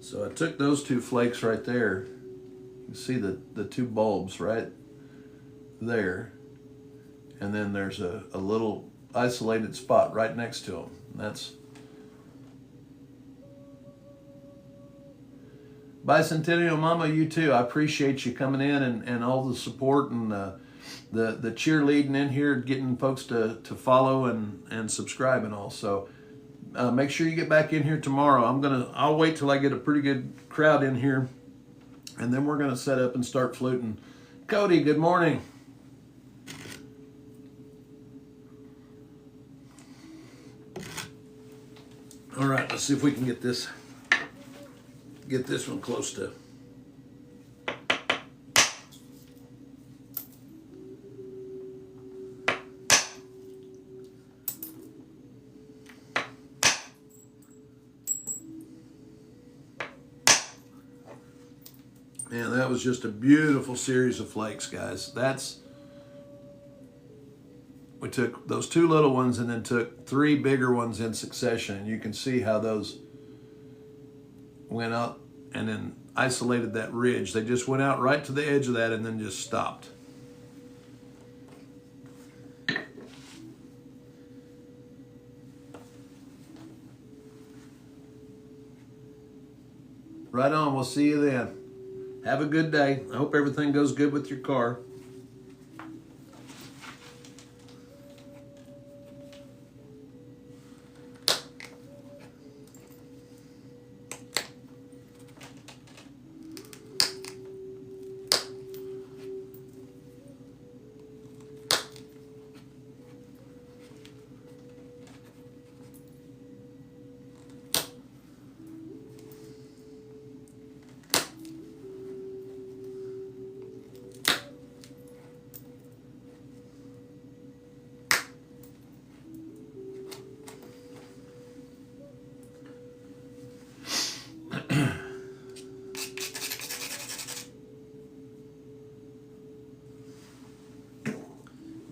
Speaker 1: So I took those two flakes right there. You can see the two bulbs right there. And then there's a little isolated spot right next to them. And that's Bicentennial Mama, you too. I appreciate you coming in and all the support and the cheerleading in here, getting folks to follow and subscribe and all. So make sure you get back in here tomorrow. I'll wait till I get a pretty good crowd in here, and then we're gonna set up and start fluting. Cody, good morning. All right, let's see if we can get this one close to. Man, that was just a beautiful series of flakes, guys. We took those two little ones and then took three bigger ones in succession. You can see how those went out and then isolated that ridge. They just went out right to the edge of that and then just stopped. Right on. We'll see you then. Have a good day. I hope everything goes good with your car.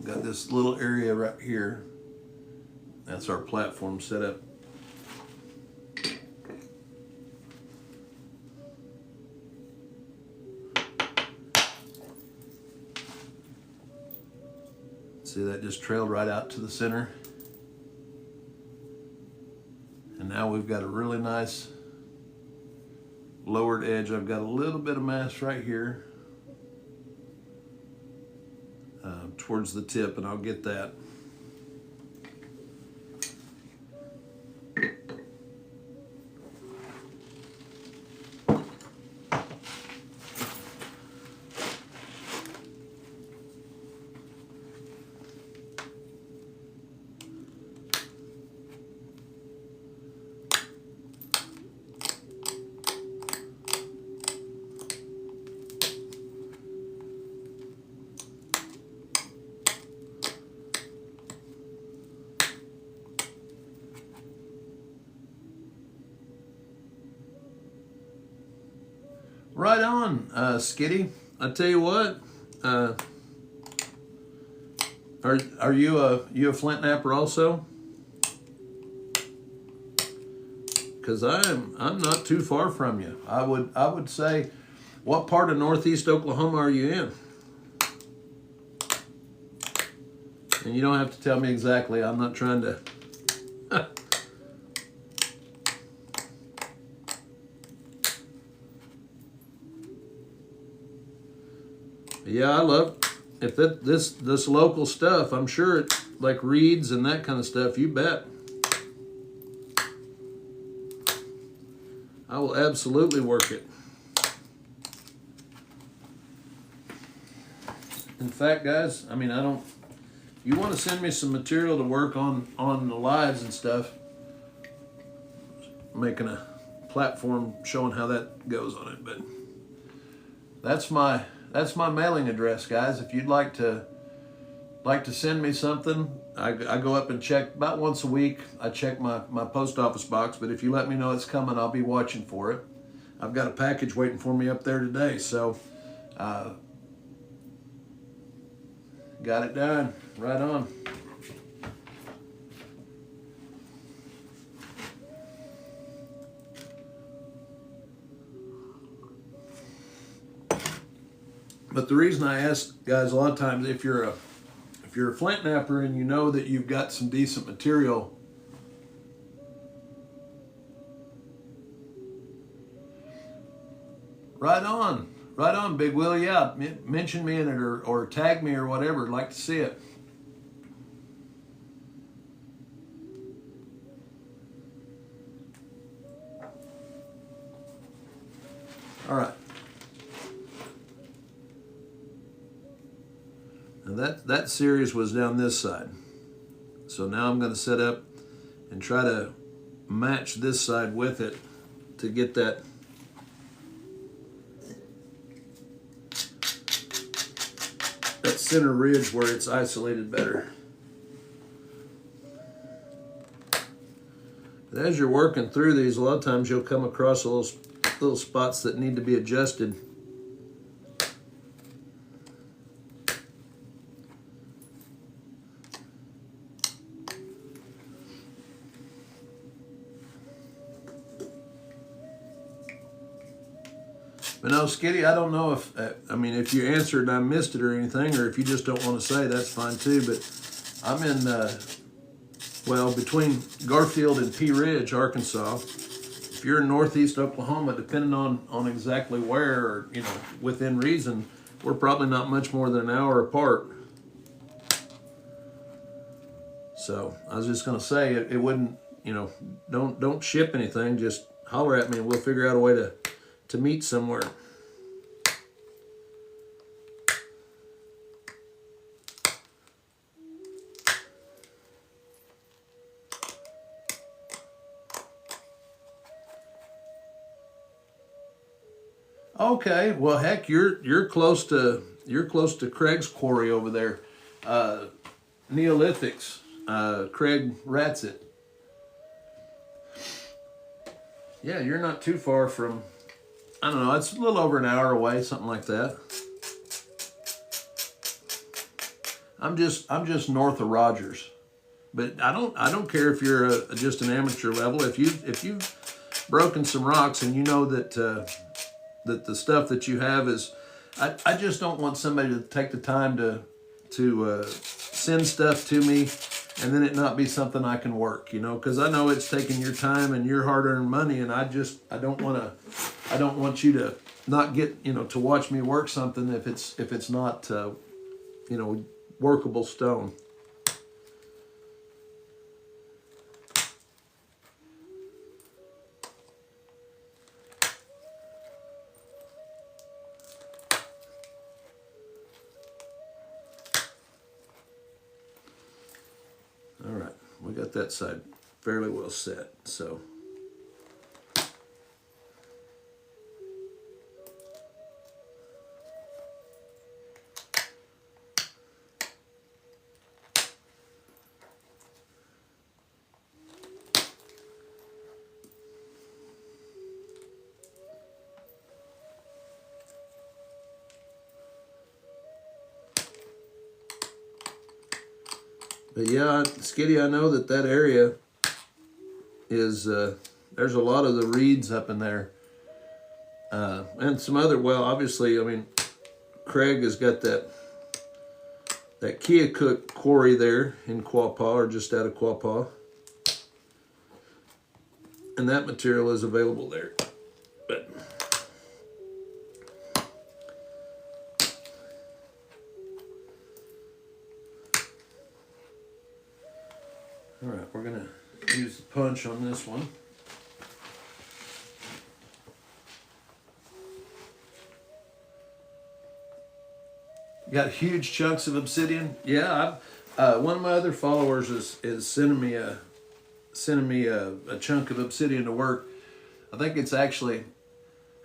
Speaker 1: Got this little area right here. That's our platform set up. See, that just trailed right out to the center. And now we've got a really nice lowered edge. I've got a little bit of mass right here towards the tip, and I'll get that. Right on, Skitty. I tell you what, are you a flint napper also? Because I'm not too far from you. I would say What part of Northeast Oklahoma are you in? And you don't have to tell me exactly. I'm not trying to. Yeah, I love if this local stuff. I'm sure it like reeds and that kind of stuff. You bet. I will absolutely work it. In fact, guys, I mean, I don't. You want to send me some material to work on the lives and stuff. Making a platform showing how that goes on it, but that's my mailing address, guys. If you'd like to send me something, I go up and check about once a week. I check my post office box, but if you let me know it's coming, I'll be watching for it. I've got a package waiting for me up there today, so got it done. Right on. But the reason I ask guys a lot of times, if you're a flint knapper and you know that you've got some decent material, right on, Big Will. Yeah, mention me in it or tag me or whatever. I'd like to see it. All right. And that series was down this side. So now I'm going to set up and try to match this side with it to get that center ridge where it's isolated better. But as you're working through these, a lot of times you'll come across those little spots that need to be adjusted. But no, Skitty, I don't know if, if you answered and I missed it or anything, or if you just don't want to say, that's fine too. But I'm in, between Garfield and Pea Ridge, Arkansas. If you're in Northeast Oklahoma, depending on exactly where, or, within reason, we're probably not much more than an hour apart. So I was just going to say, it wouldn't, don't ship anything. Just holler at me and we'll figure out a way to meet somewhere. Okay, well, heck, you're close to Craig's quarry over there, Neolithics. Craig rats it. Yeah, you're not too far from. I don't know. It's a little over an hour away, something like that. I'm just north of Rogers, but I don't care if you're just an amateur level. If you've broken some rocks and you know that that the stuff that you have is, I just don't want somebody to take the time to send stuff to me and then it not be something I can work, because I know it's taking your time and your hard-earned money, and I don't want you to not get, to watch me work something if it's not, workable stone. All right, we got that side fairly well set, so. But yeah, Skitty, I know that area is, there's a lot of the reeds up in there. And some other, well, obviously, I mean, Craig has got that Keokuk quarry there in Quapaw, or just out of Quapaw. And that material is available there. But all right, we're gonna use the punch on this one. Got huge chunks of obsidian. Yeah, one of my other followers is sending me a chunk of obsidian to work. I think it's actually,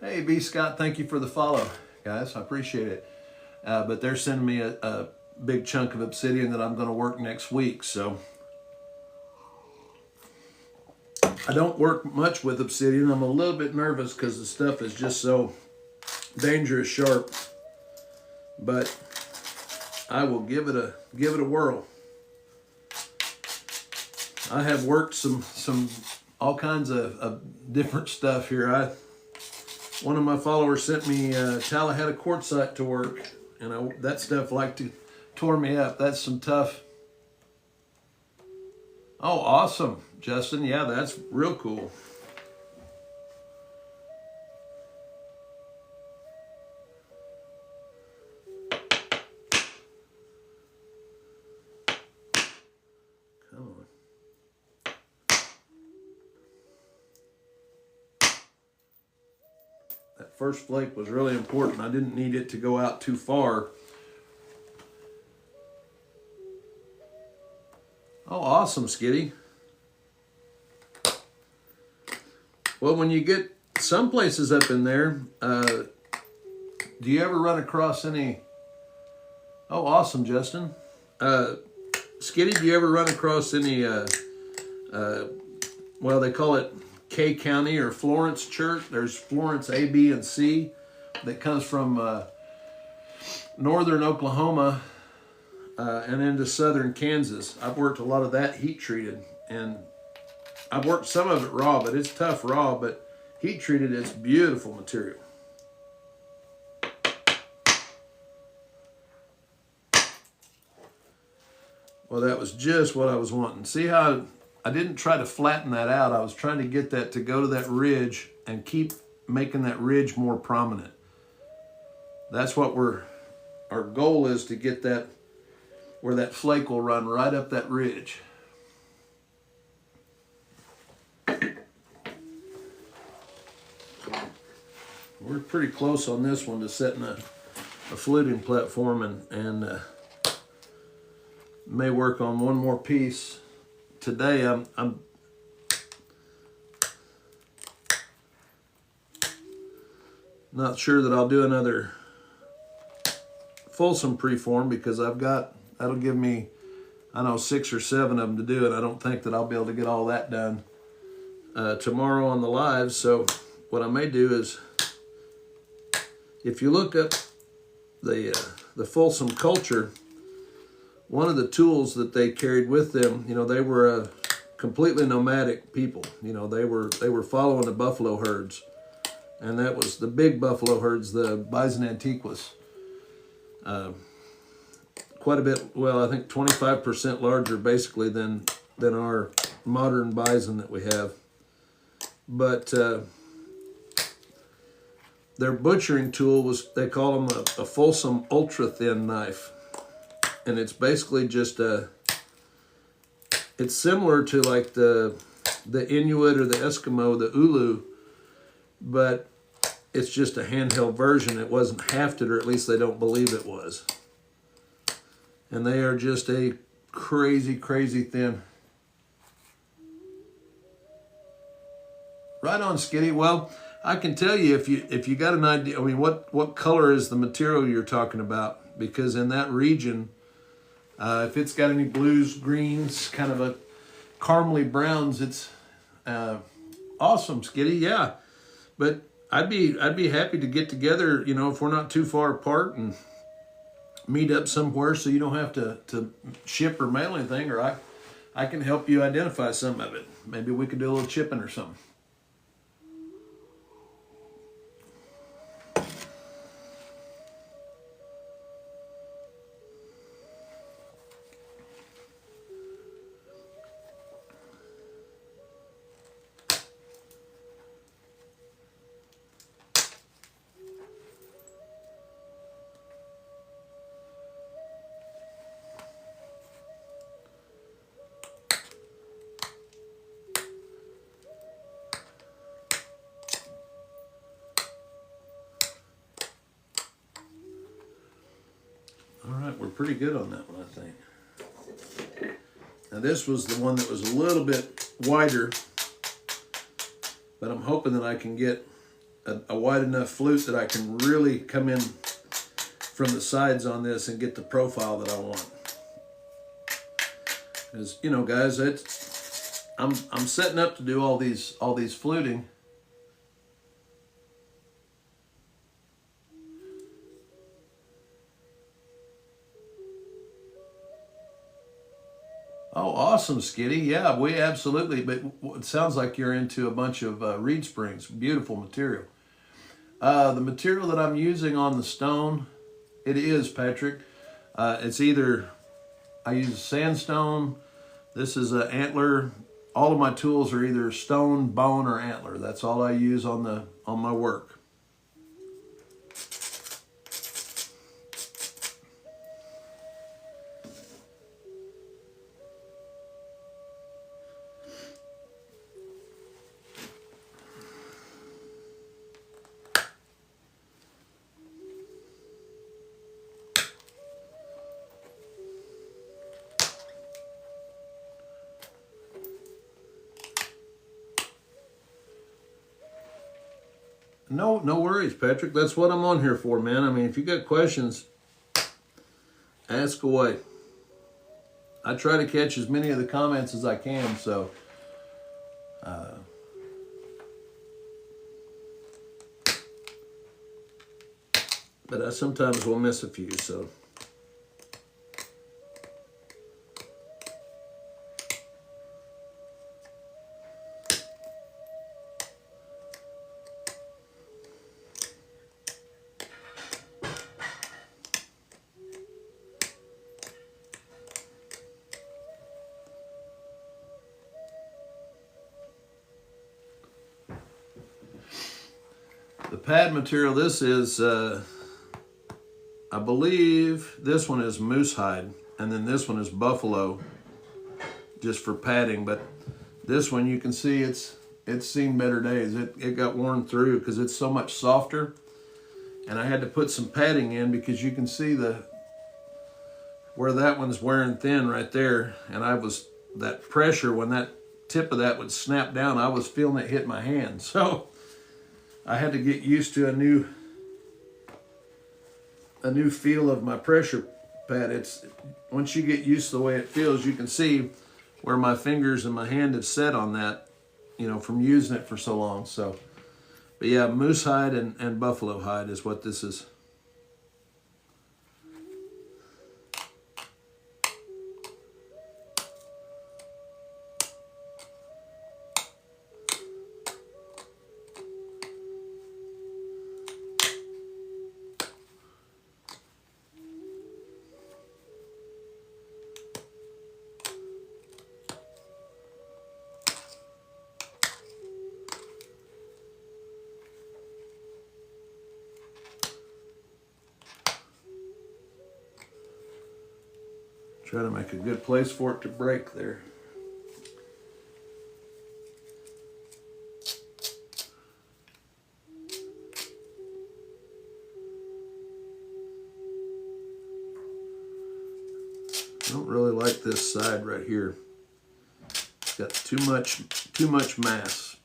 Speaker 1: hey B Scott, thank you for the follow, guys. I appreciate it. But they're sending me a big chunk of obsidian that I'm going to work next week. So I don't work much with obsidian. I'm a little bit nervous because the stuff is just so dangerous sharp. But I will give it a whirl. I have worked some all kinds of different stuff here. One of my followers sent me Tallahassee quartzite to work, and that stuff tore me up. That's some tough. Oh, awesome, Justin. Yeah, that's real cool. That first flake was really important. I didn't need it to go out too far. Oh, awesome, Skitty. Well, when you get some places up in there, do you ever run across any... Oh, awesome, Justin. Skitty, do you ever run across any, well, they call it K County or Florence Church? There's Florence A, B, and C that comes from northern Oklahoma and into southern Kansas. I've worked a lot of that heat treated, and I've worked some of it raw, but it's tough raw, but heat treated, it's beautiful material. Well, that was just what I was wanting. See how I didn't try to flatten that out. I was trying to get that to go to that ridge and keep making that ridge more prominent. That's what our goal is, to get that where that flake will run right up that ridge. We're pretty close on this one to setting a fluting platform, and may work on one more piece. Today I'm not sure that I'll do another Folsom preform, because that'll give me, I know, 6 or 7 of them to do, and I don't think that I'll be able to get all that done tomorrow on the live. So what I may do is, if you look up the Folsom culture, one of the tools that they carried with them, you know, they were a completely nomadic people. You know, they were following the buffalo herds, and that was the big buffalo herds, the bison antiquus. Quite a bit, well, I think 25% larger basically than our modern bison that we have. But their butchering tool was, they call them a Folsom ultra thin knife. And it's basically just it's similar to like the Inuit or the Eskimo, the Ulu, but it's just a handheld version. It wasn't hafted, or at least they don't believe it was. And they are just a crazy, crazy thin. Right on, Skitty. Well, I can tell you, if you got an idea, I mean, what color is the material you're talking about? Because in that region, if it's got any blues, greens, kind of a caramely browns, it's awesome, Skitty. Yeah, but I'd be happy to get together, you know, if we're not too far apart, and meet up somewhere so you don't have to ship or mail anything, or I can help you identify some of it. Maybe we could do a little chipping or something. pretty good on that one, I think. Now this was the one that was a little bit wider, but I'm hoping that I can get a wide enough flute that I can really come in from the sides on this and get the profile that I want. Because, you know, guys, I'm setting up to do all these fluting. Oh, awesome, Skitty. Yeah, we absolutely. But it sounds like you're into a bunch of reed springs. Beautiful material. The material that I'm using on the stone, it is, Patrick. It's either, I use sandstone. This is an antler. All of my tools are either stone, bone, or antler. That's all I use on my work. No worries, Patrick. That's what I'm on here for, man. I mean, if you got questions, ask away. I try to catch as many of the comments as I can, so but I sometimes will miss a few, so. The pad material, this is, I believe this one is moose hide, and then this one is buffalo, just for padding. But this one, you can see it's seen better days. It got worn through because it's so much softer, and I had to put some padding in because you can see where that one's wearing thin right there, and that pressure when that tip of that would snap down, I was feeling it hit my hand. So I had to get used to a new feel of my pressure pad. Once you get used to the way it feels, you can see where my fingers and my hand have set on that, you know, from using it for so long. So, but yeah, moose hide and buffalo hide is what this is. Try to make a good place for it to break there. I don't really like this side right here. It's got too much mass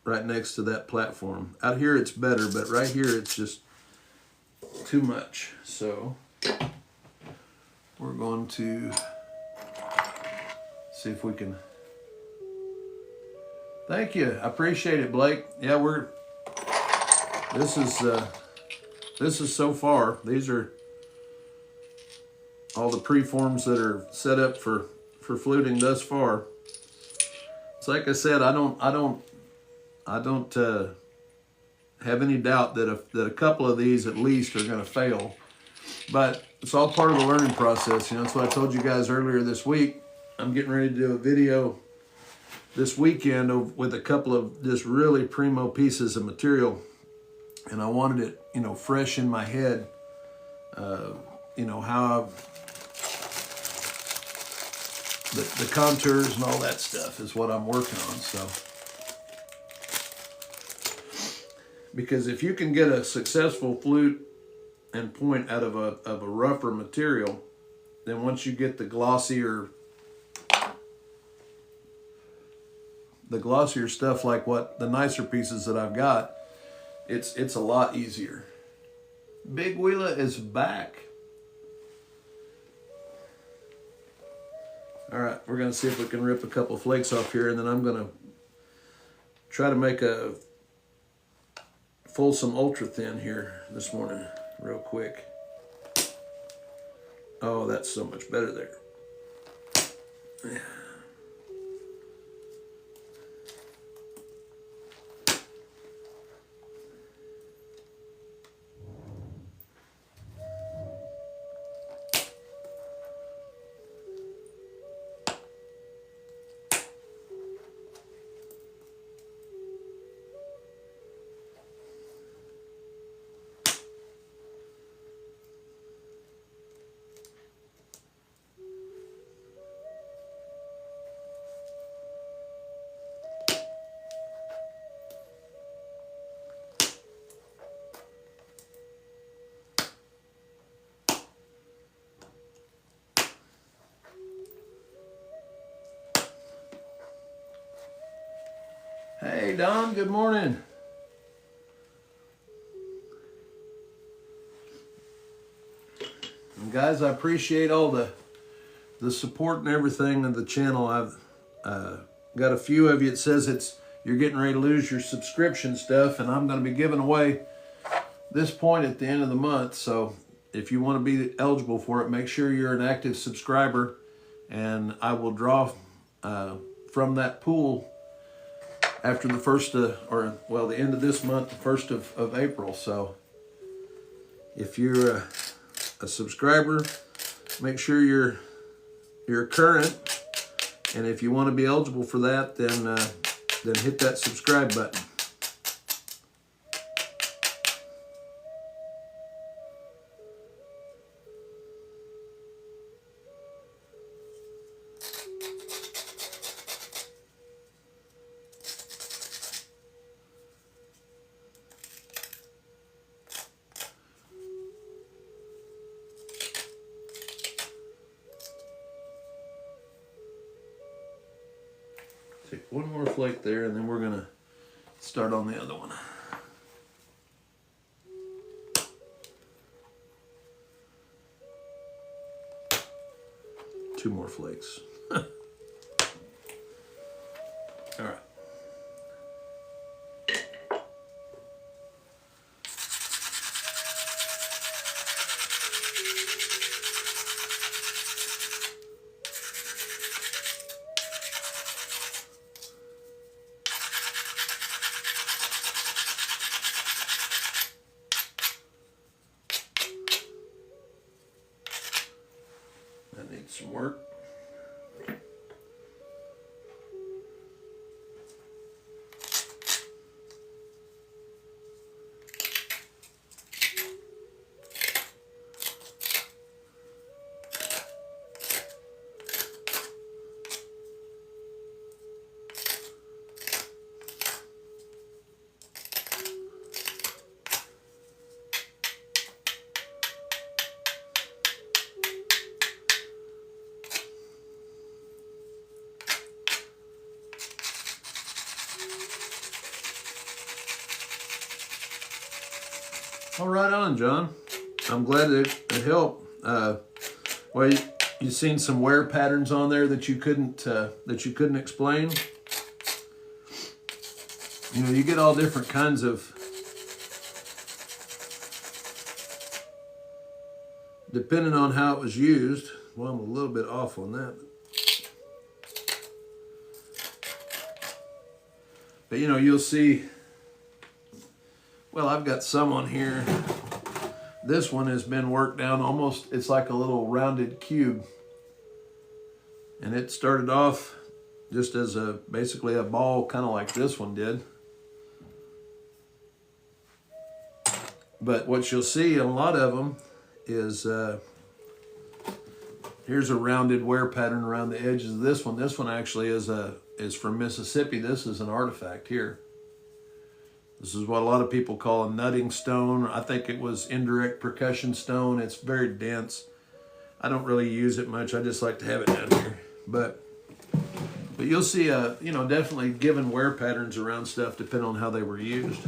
Speaker 1: right next to that platform. Out here it's better, but right here it's just too much. So we're going to see if we can. Thank you. I appreciate it, Blake. Yeah, this is so far. These are all the preforms that are set up for fluting thus far. It's like I said, I don't have any doubt that a couple of these at least are going to fail. But it's all part of the learning process. You know, that's what I told you guys earlier this week. I'm getting ready to do a video this weekend with a couple of just really primo pieces of material. And I wanted it, you know, fresh in my head. You know, how the contours and all that stuff is what I'm working on. So, because if you can get a successful flute and point out of a rougher material, then once you get the glossier stuff, like what the nicer pieces that I've got, it's a lot easier. Big Wheeler is back. All right, we're gonna see if we can rip a couple flakes off here, and then I'm gonna try to make a Folsom ultra thin here this morning real quick. Oh, that's so much better there. Yeah. Hey Don, good morning. And guys, I appreciate all the support and everything of the channel. I've got a few of you. It says you're getting ready to lose your subscription stuff, and I'm going to be giving away this point at the end of the month. So if you want to be eligible for it, make sure you're an active subscriber, and I will draw from that pool after the first the end of this month, the 1st of April. So if you're a subscriber, make sure you're current, and if you want to be eligible for that, then hit that subscribe button. Take one more flake there, and then we're gonna start on the other one. Two more flakes. All right. That needs some work. All right on, John. I'm glad it helped. Well, you seen some wear patterns on there that you couldn't explain. You know, you get all different kinds of, depending on how it was used. Well, I'm a little bit off on that. But you know, you'll see. Well, I've got some on here. This one has been worked down almost, it's like a little rounded cube. And it started off just as basically a ball, kind of like this one did. But what you'll see in a lot of them is, here's a rounded wear pattern around the edges of this one. This one actually is from Mississippi. This is an artifact here. This is what a lot of people call a nutting stone. I think it was indirect percussion stone. It's very dense. I don't really use it much. I just like to have it down here. But you'll see, you know, definitely given wear patterns around stuff depending on how they were used.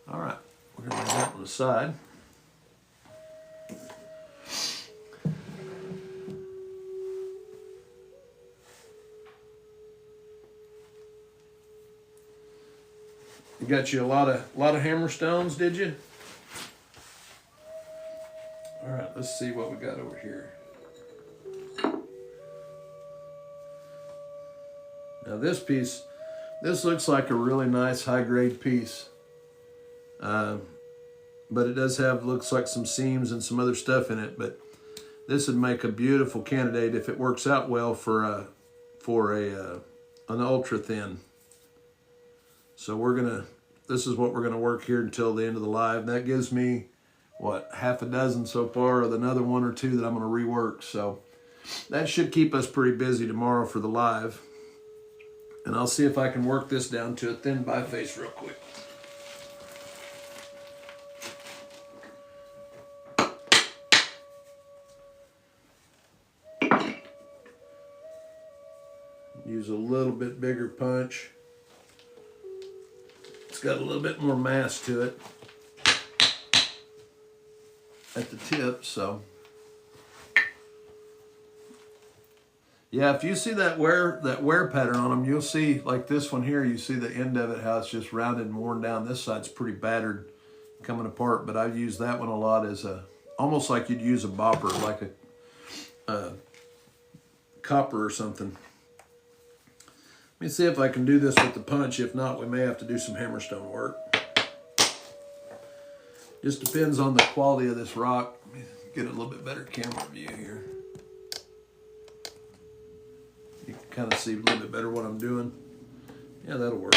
Speaker 1: All right, we're going to lay that on the side. You got you a lot of hammer stones, did you? All right, let's see what we got over here. Now this piece, this looks like a really nice high-grade piece. But it does have, looks like some seams and some other stuff in it, but this would make a beautiful candidate if it works out well for an ultra thin. So this is what we're gonna work here until the end of the live. That gives me, what, half a dozen so far, with another one or two that I'm gonna rework. So that should keep us pretty busy tomorrow for the live. And I'll see if I can work this down to a thin biface real quick. Use a little bit bigger punch. It's got a little bit more mass to it at the tip, so. Yeah, if you see that wear pattern on them, you'll see, like this one here, you see the end of it, how it's just rounded and worn down. This side's pretty battered, coming apart, but I've used that one a lot as almost like you'd use a bopper, like a copper or something. Let me see if I can do this with the punch. If not, we may have to do some hammerstone work. Just depends on the quality of this rock. Let me get a little bit better camera view here. You can kind of see a little bit better what I'm doing. Yeah, that'll work.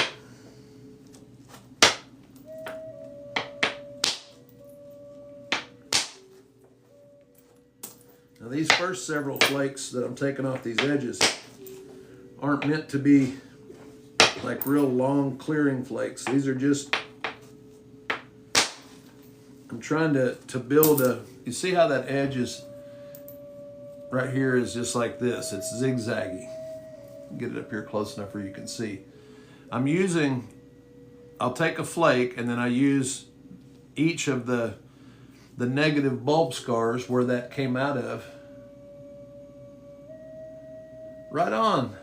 Speaker 1: Now these first several flakes that I'm taking off these edges aren't meant to be like real long clearing flakes. These are just, I'm trying to build a, you see how that edge is right here is just like this. It's zigzaggy. Get it up here close enough where you can see. I'll take a flake and then I use each of the negative bulb scars where that came out of. Right on.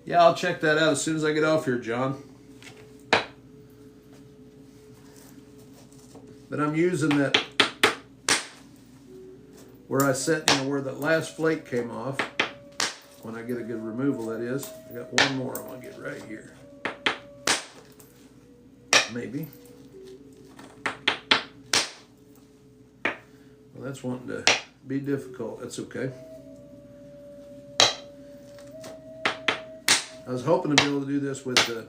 Speaker 1: Yeah, I'll check that out as soon as I get off here, John. But I'm using that where I set, you know, where that last flake came off. When I get a good removal, that is. I got one more I want to get right here. Maybe. Well, that's wanting to be difficult. That's okay. I was hoping to be able to do this with the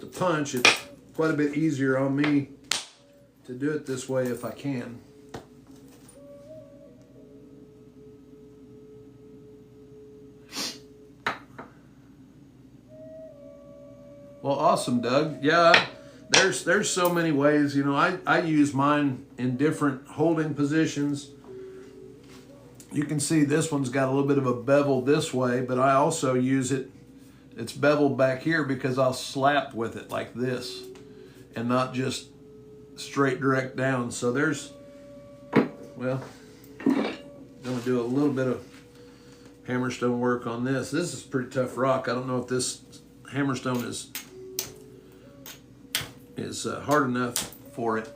Speaker 1: punch. It's quite a bit easier on me to do it this way if I can. Well, awesome, Doug. Yeah, there's so many ways. You know, I use mine in different holding positions. You can see this one's got a little bit of a bevel this way, but I also use it. It's beveled back here because I'll slap with it like this and not just straight direct down. So there's, well, I'm gonna do a little bit of hammerstone work on this. This is pretty tough rock. I don't know if this hammerstone is hard enough for it.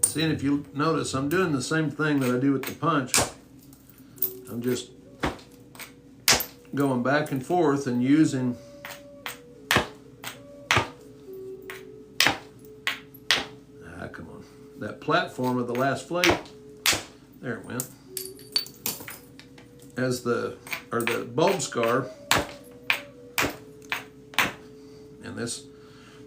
Speaker 1: See, and if you notice, I'm doing the same thing that I do with the punch. I'm just going back and forth and using come on. That platform of the last flake, there it went. As the bulb scar, and this,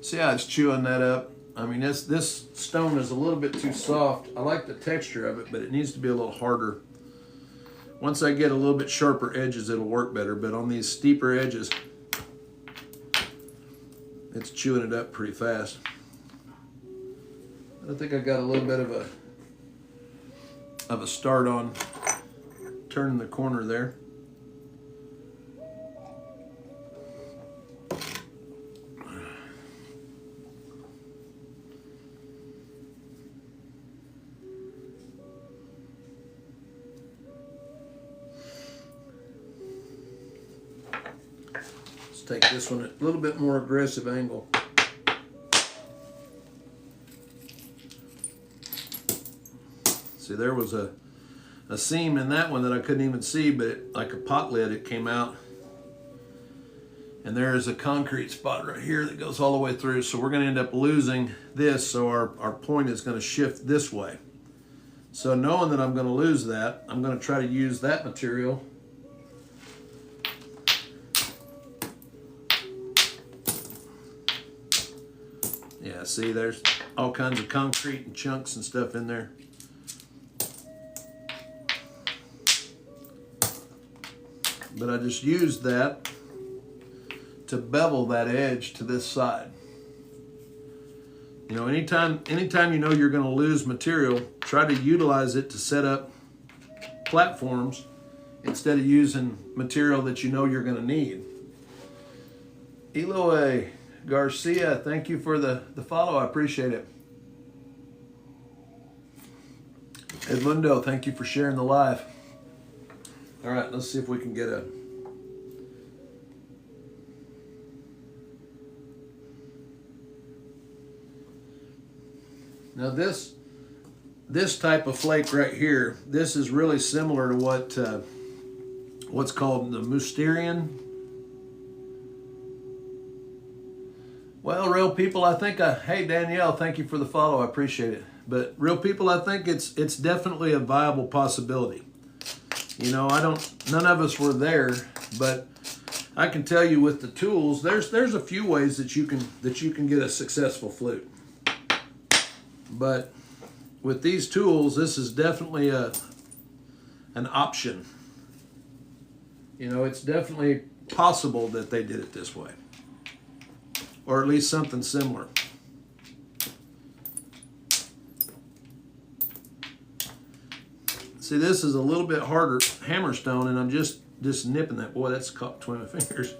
Speaker 1: see how it's chewing that up? I mean, this stone is a little bit too soft. I like the texture of it, but it needs to be a little harder. Once I get a little bit sharper edges, it'll work better, but on these steeper edges, it's chewing it up pretty fast. I think I got a little bit of a start on turning the corner there. Let's take this one at a little bit more aggressive angle. See, there was a seam in that one that I couldn't even see, but like a pot lid, it came out. And there is a concrete spot right here that goes all the way through. So we're going to end up losing this, so our point is going to shift this way. So knowing that I'm going to lose that, I'm going to try to use that material. Yeah, see, there's all kinds of concrete and chunks and stuff in there. But I just used that to bevel that edge to this side. You know, anytime you know you're going to lose material, try to utilize it to set up platforms instead of using material that you know you're going to need. Eloy Garcia, thank you for the follow. I appreciate it. Edmundo, thank you for sharing the live. All right, let's see if we can get a... Now this type of flake right here, this is really similar to what's called the Mousterian. Well, real people, I think hey Danielle, thank you for the follow. I appreciate it. But real people, I think it's definitely a viable possibility. You know, none of us were there, but I can tell you with the tools, there's a few ways that you can get a successful flute. But with these tools, this is definitely an option. You know, it's definitely possible that they did it this way, or at least something similar. See, this is a little bit harder hammerstone, and I'm just nipping that. Boy, that's caught between my fingers.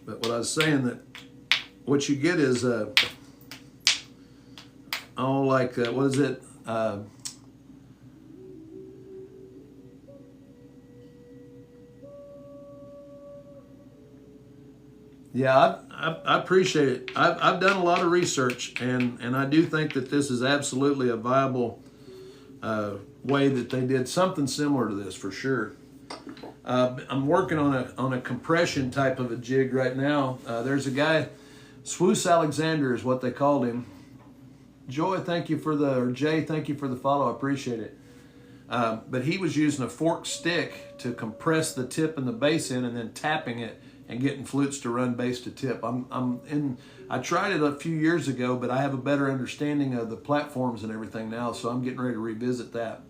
Speaker 1: But what I was saying, that what you get is what is it? Yeah, I appreciate it. I've done a lot of research, and I do think that this is absolutely a viable way that they did something similar to this for sure. I'm working on a compression type of a jig right now. There's a guy, Swoos Alexander is what they called him. Joy, thank you for Jay, thank you for the follow. I appreciate it. But he was using a forked stick to compress the tip and the bass in, and then tapping it and getting flutes to run bass to tip. I tried it a few years ago, but I have a better understanding of the platforms and everything now, so I'm getting ready to revisit that.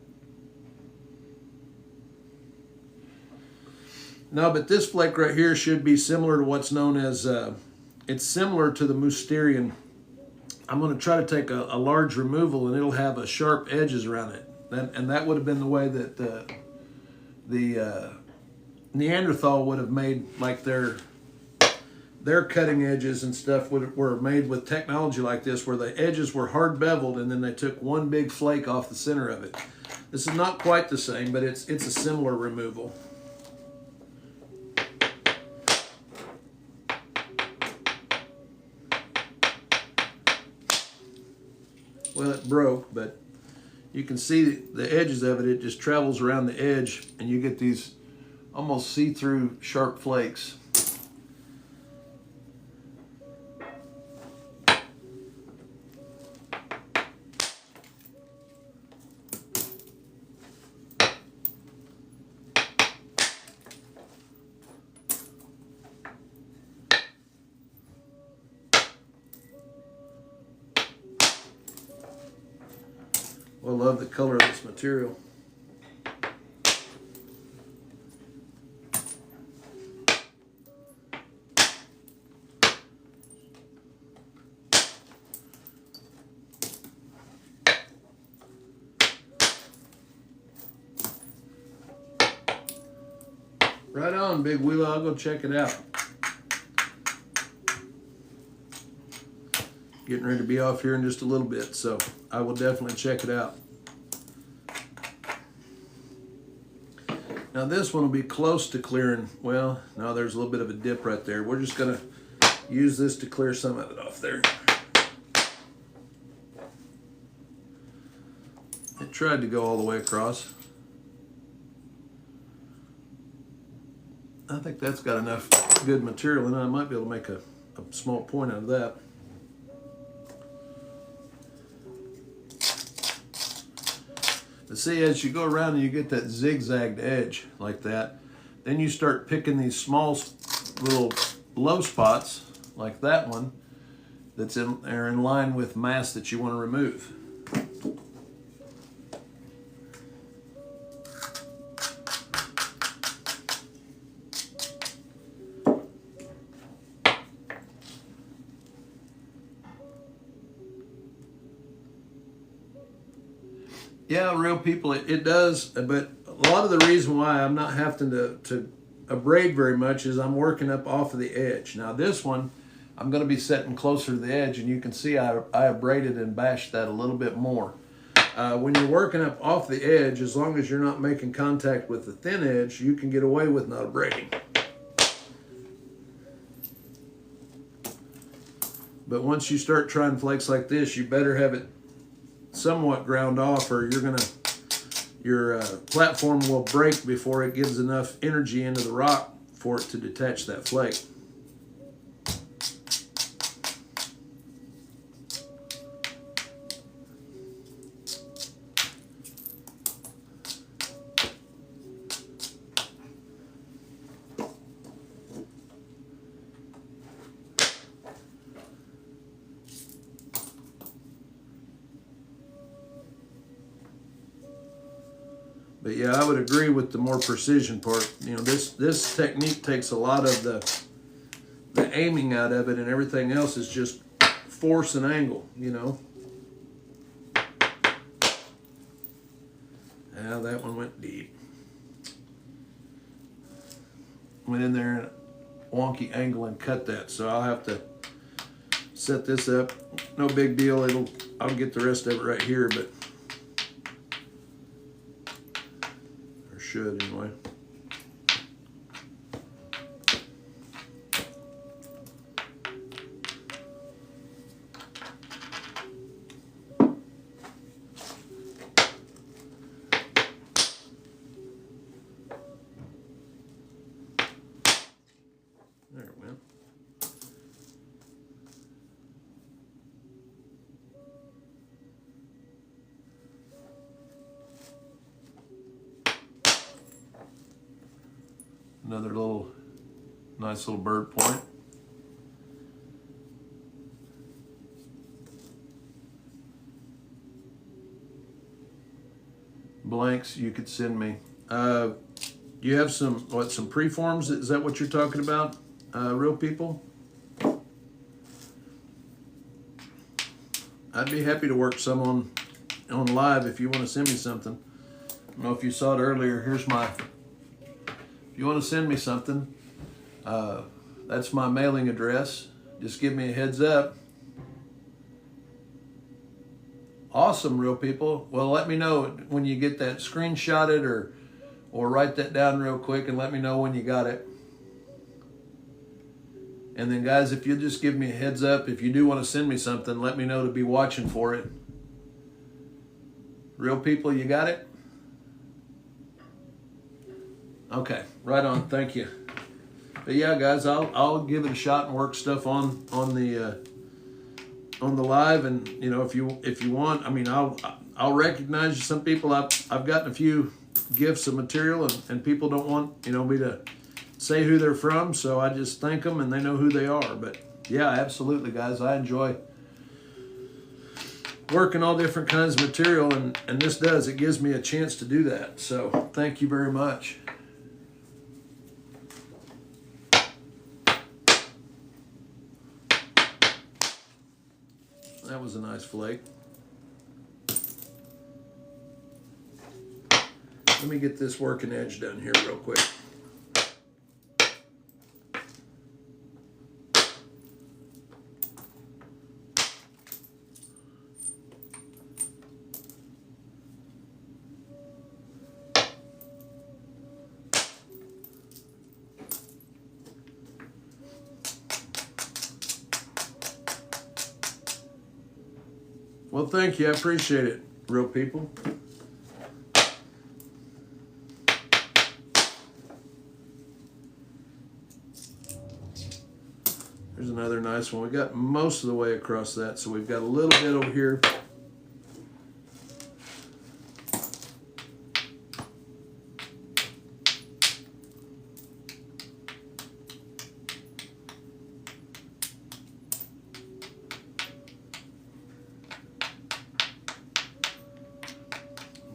Speaker 1: No, but this flake right here should be similar to what's known as, it's similar to the Mousterian. I'm going to try to take a large removal, and it'll have a sharp edges around it. And that would have been the way that the Neanderthal would have made, like their cutting edges and stuff were made with technology like this, where the edges were hard beveled, and then they took one big flake off the center of it. This is not quite the same, but it's a similar removal. Well, it broke, but you can see the edges of it. It just travels around the edge, and you get these almost see-through sharp flakes. I love the color of this material. Right on, Big Wheeler. I'll go check it out. Getting ready to be off here in just a little bit, so I will definitely check it out. Now this one will be close to clearing. Well, no, there's a little bit of a dip right there. We're just gonna use this to clear some of it off there. It tried to go all the way across. I think that's got enough good material in it. I might be able to make a small point out of that. But see, as you go around and you get that zigzagged edge like that, then you start picking these small little low spots like that one are in line with mass that you want to remove. Yeah, real people, it does, but a lot of the reason why I'm not having to abrade very much is I'm working up off of the edge. Now this one, I'm going to be setting closer to the edge, and you can see I abraded and bashed that a little bit more. When you're working up off the edge, as long as you're not making contact with the thin edge, you can get away with not abrading. But once you start trying flakes like this, you better have it somewhat ground off, or your platform will break before it gives enough energy into the rock for it to detach that flake. But yeah, I would agree with the more precision part. You know, this technique takes a lot of the aiming out of it, and everything else is just force and angle, you know. Yeah, that one went deep. Went in there in a wonky angle and cut that, so I'll have to set this up. No big deal. I'll get the rest of it right here, but should anyway. There it went. Another nice little bird point. Blanks you could send me. You have some preforms? Is that what you're talking about, real people? I'd be happy to work some on live if you want to send me something. I don't know if you saw it earlier. Here's my. If you want to send me something, that's my mailing address. Just give me a heads up. Awesome, real people. Well, let me know when you get that screenshotted, or write that down real quick and let me know when you got it. And then guys, if you'll just give me a heads up, if you do want to send me something, let me know to be watching for it. Real people, you got it? Okay, right on. Thank you. But yeah, guys, I'll give it a shot and work stuff on the live, and you know, if you want, I mean, I'll recognize you. Some people I've gotten a few gifts of material, and people don't want, you know, me to say who they're from, so I just thank them and they know who they are. But yeah, absolutely, guys, I enjoy working all different kinds of material, and this it gives me a chance to do that. So thank you very much. That was a nice flake. Let me get this working edge done here real quick. Well, thank you. I appreciate it, real people. There's another nice one. We got most of the way across that, so we've got a little bit over here.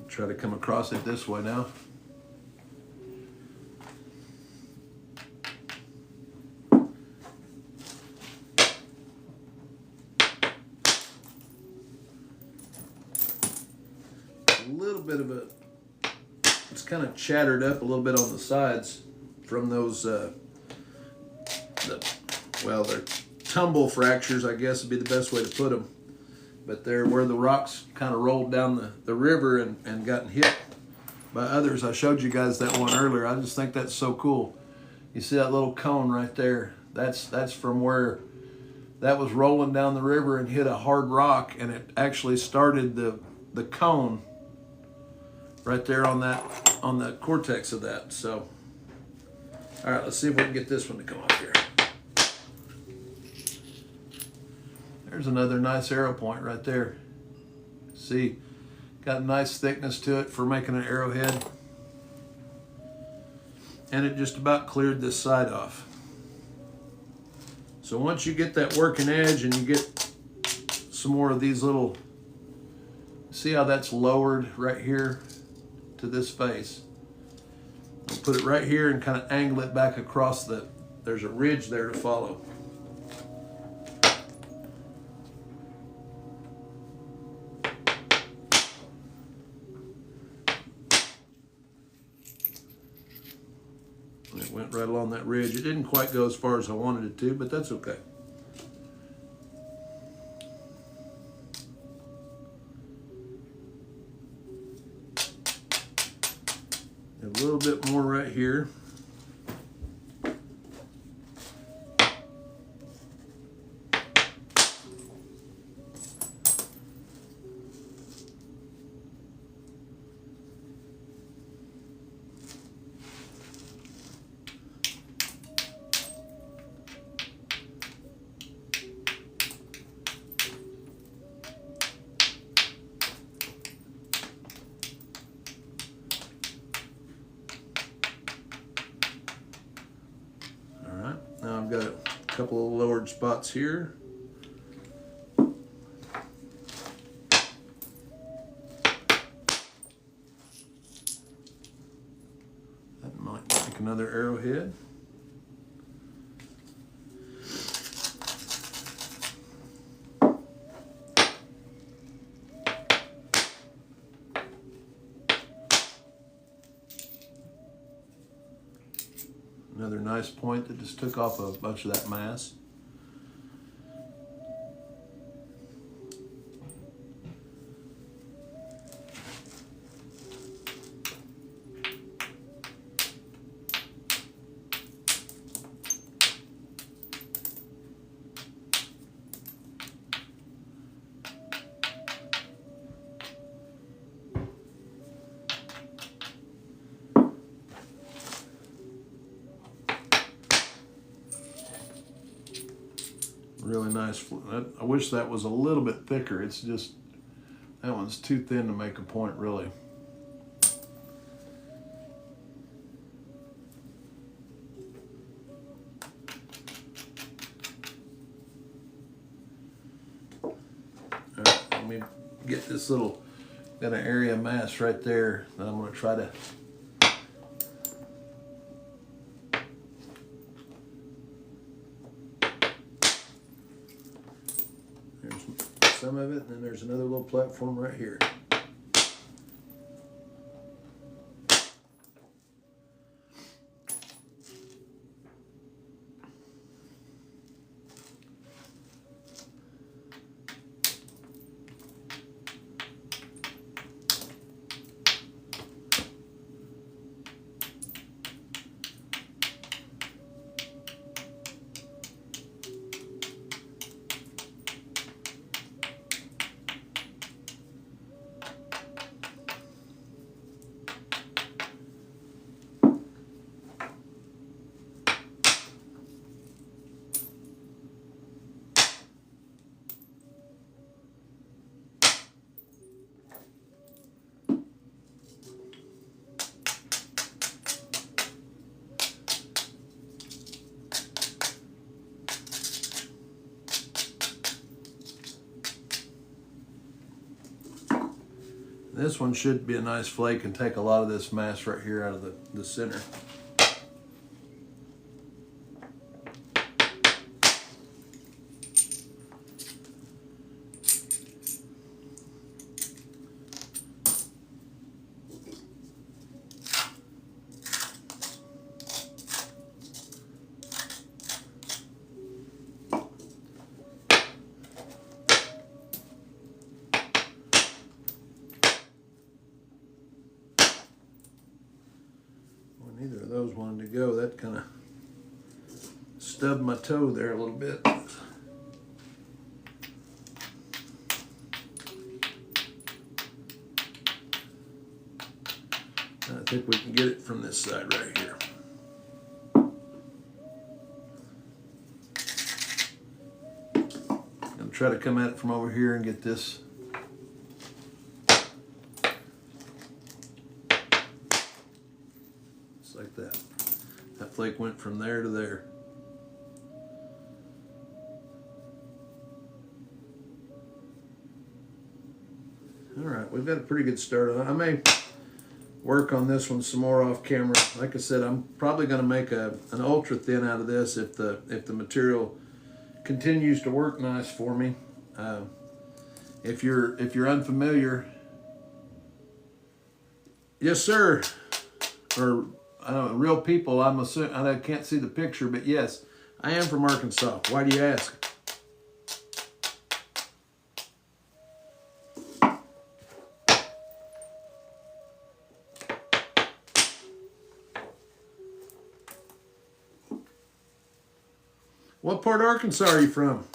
Speaker 1: Try to come across it this way now. A little bit of a, it's kind of chattered up a little bit on the sides from those, well, they're tumble fractures, I guess would be the best way to put them. But they're where the rocks kind of rolled down the river and gotten hit by others. I showed you guys that one earlier. I just think that's so cool. You see that little cone right there? That's from where that was rolling down the river and hit a hard rock, and it actually started the cone right there on the cortex of that. So, all right, let's see if we can get this one to come off here. There's another nice arrow point right there. See, got a nice thickness to it for making an arrowhead. And it just about cleared this side off. So once you get that working edge and you get some more of these little, see how that's lowered right here to this face. I'll put it right here and kind of angle it back across there's a ridge there to follow. It went right along that ridge. It didn't quite go as far as I wanted it to, but that's okay. A little bit more right here. Now I've got a couple of lowered spots here. That might make another arrowhead. Another nice point that just took off a bunch of that mass. Really nice. I wish that was a little bit thicker. It's just, that one's too thin to make a point, really. All right, let me get this little, got an area of mass right there that I'm going to try to some of it, and then there's another little platform right here. This one should be a nice flake and take a lot of this mass right here out of the center. Neither of those wanted to go. That kind of stubbed my toe there a little bit. I think we can get it from this side right here. I'm going to try to come at it from over here and get this. Like that. That flake went from there to there. All right, we've got a pretty good start on it. I may work on this one some more off camera. Like I said, I'm probably going to make an ultra thin out of this if the material continues to work nice for me. If you're unfamiliar, yes sir, or real people, I'm assuming, I can't see the picture, but yes, I am from Arkansas. Why do you ask? What part of Arkansas are you from?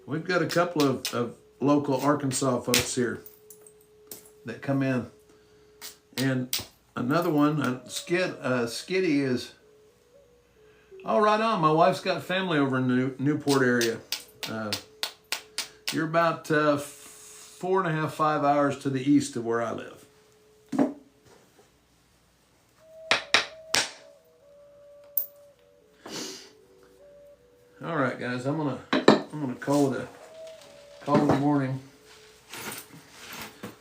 Speaker 1: We've got a couple of local Arkansas folks here that come in. And another one, Skitty is, oh, right on. My wife's got family over in the Newport area. You're about 4.5, 5 hours to the east of where I live. All right, guys, I'm gonna call it a morning.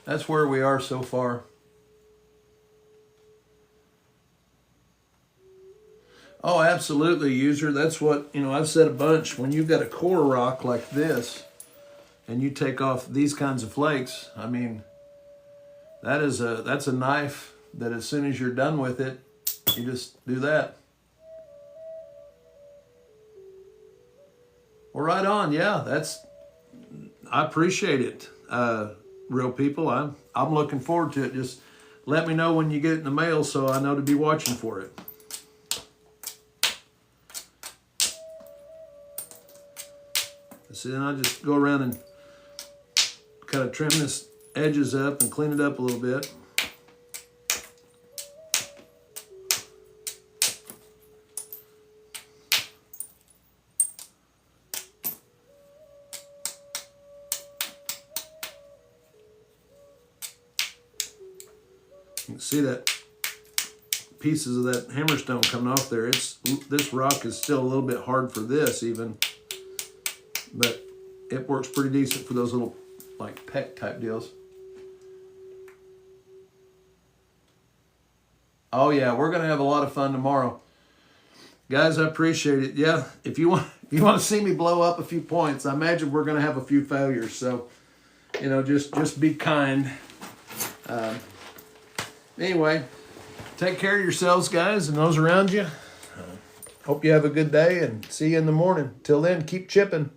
Speaker 1: That's where we are so far. Oh, absolutely, user. That's what, I've said a bunch. When you've got a core rock like this and you take off these kinds of flakes, I mean, that's a knife that as soon as you're done with it, you just do that. Well, right on. Yeah, I appreciate it. Real people, I'm looking forward to it. Just let me know when you get it in the mail so I know to be watching for it. So then I just go around and kind of trim this edges up and clean it up a little bit. You can see that pieces of that hammerstone coming off there. This rock is still a little bit hard for this even, but it works pretty decent for those little like peck type deals. Oh yeah, we're gonna have a lot of fun tomorrow, guys. I appreciate it. Yeah, if you want to see me blow up a few points, I imagine we're gonna have a few failures. So, you know, just be kind. Anyway, take care of yourselves, guys, and those around you. Hope you have a good day, and see you in the morning. Till then, keep chipping.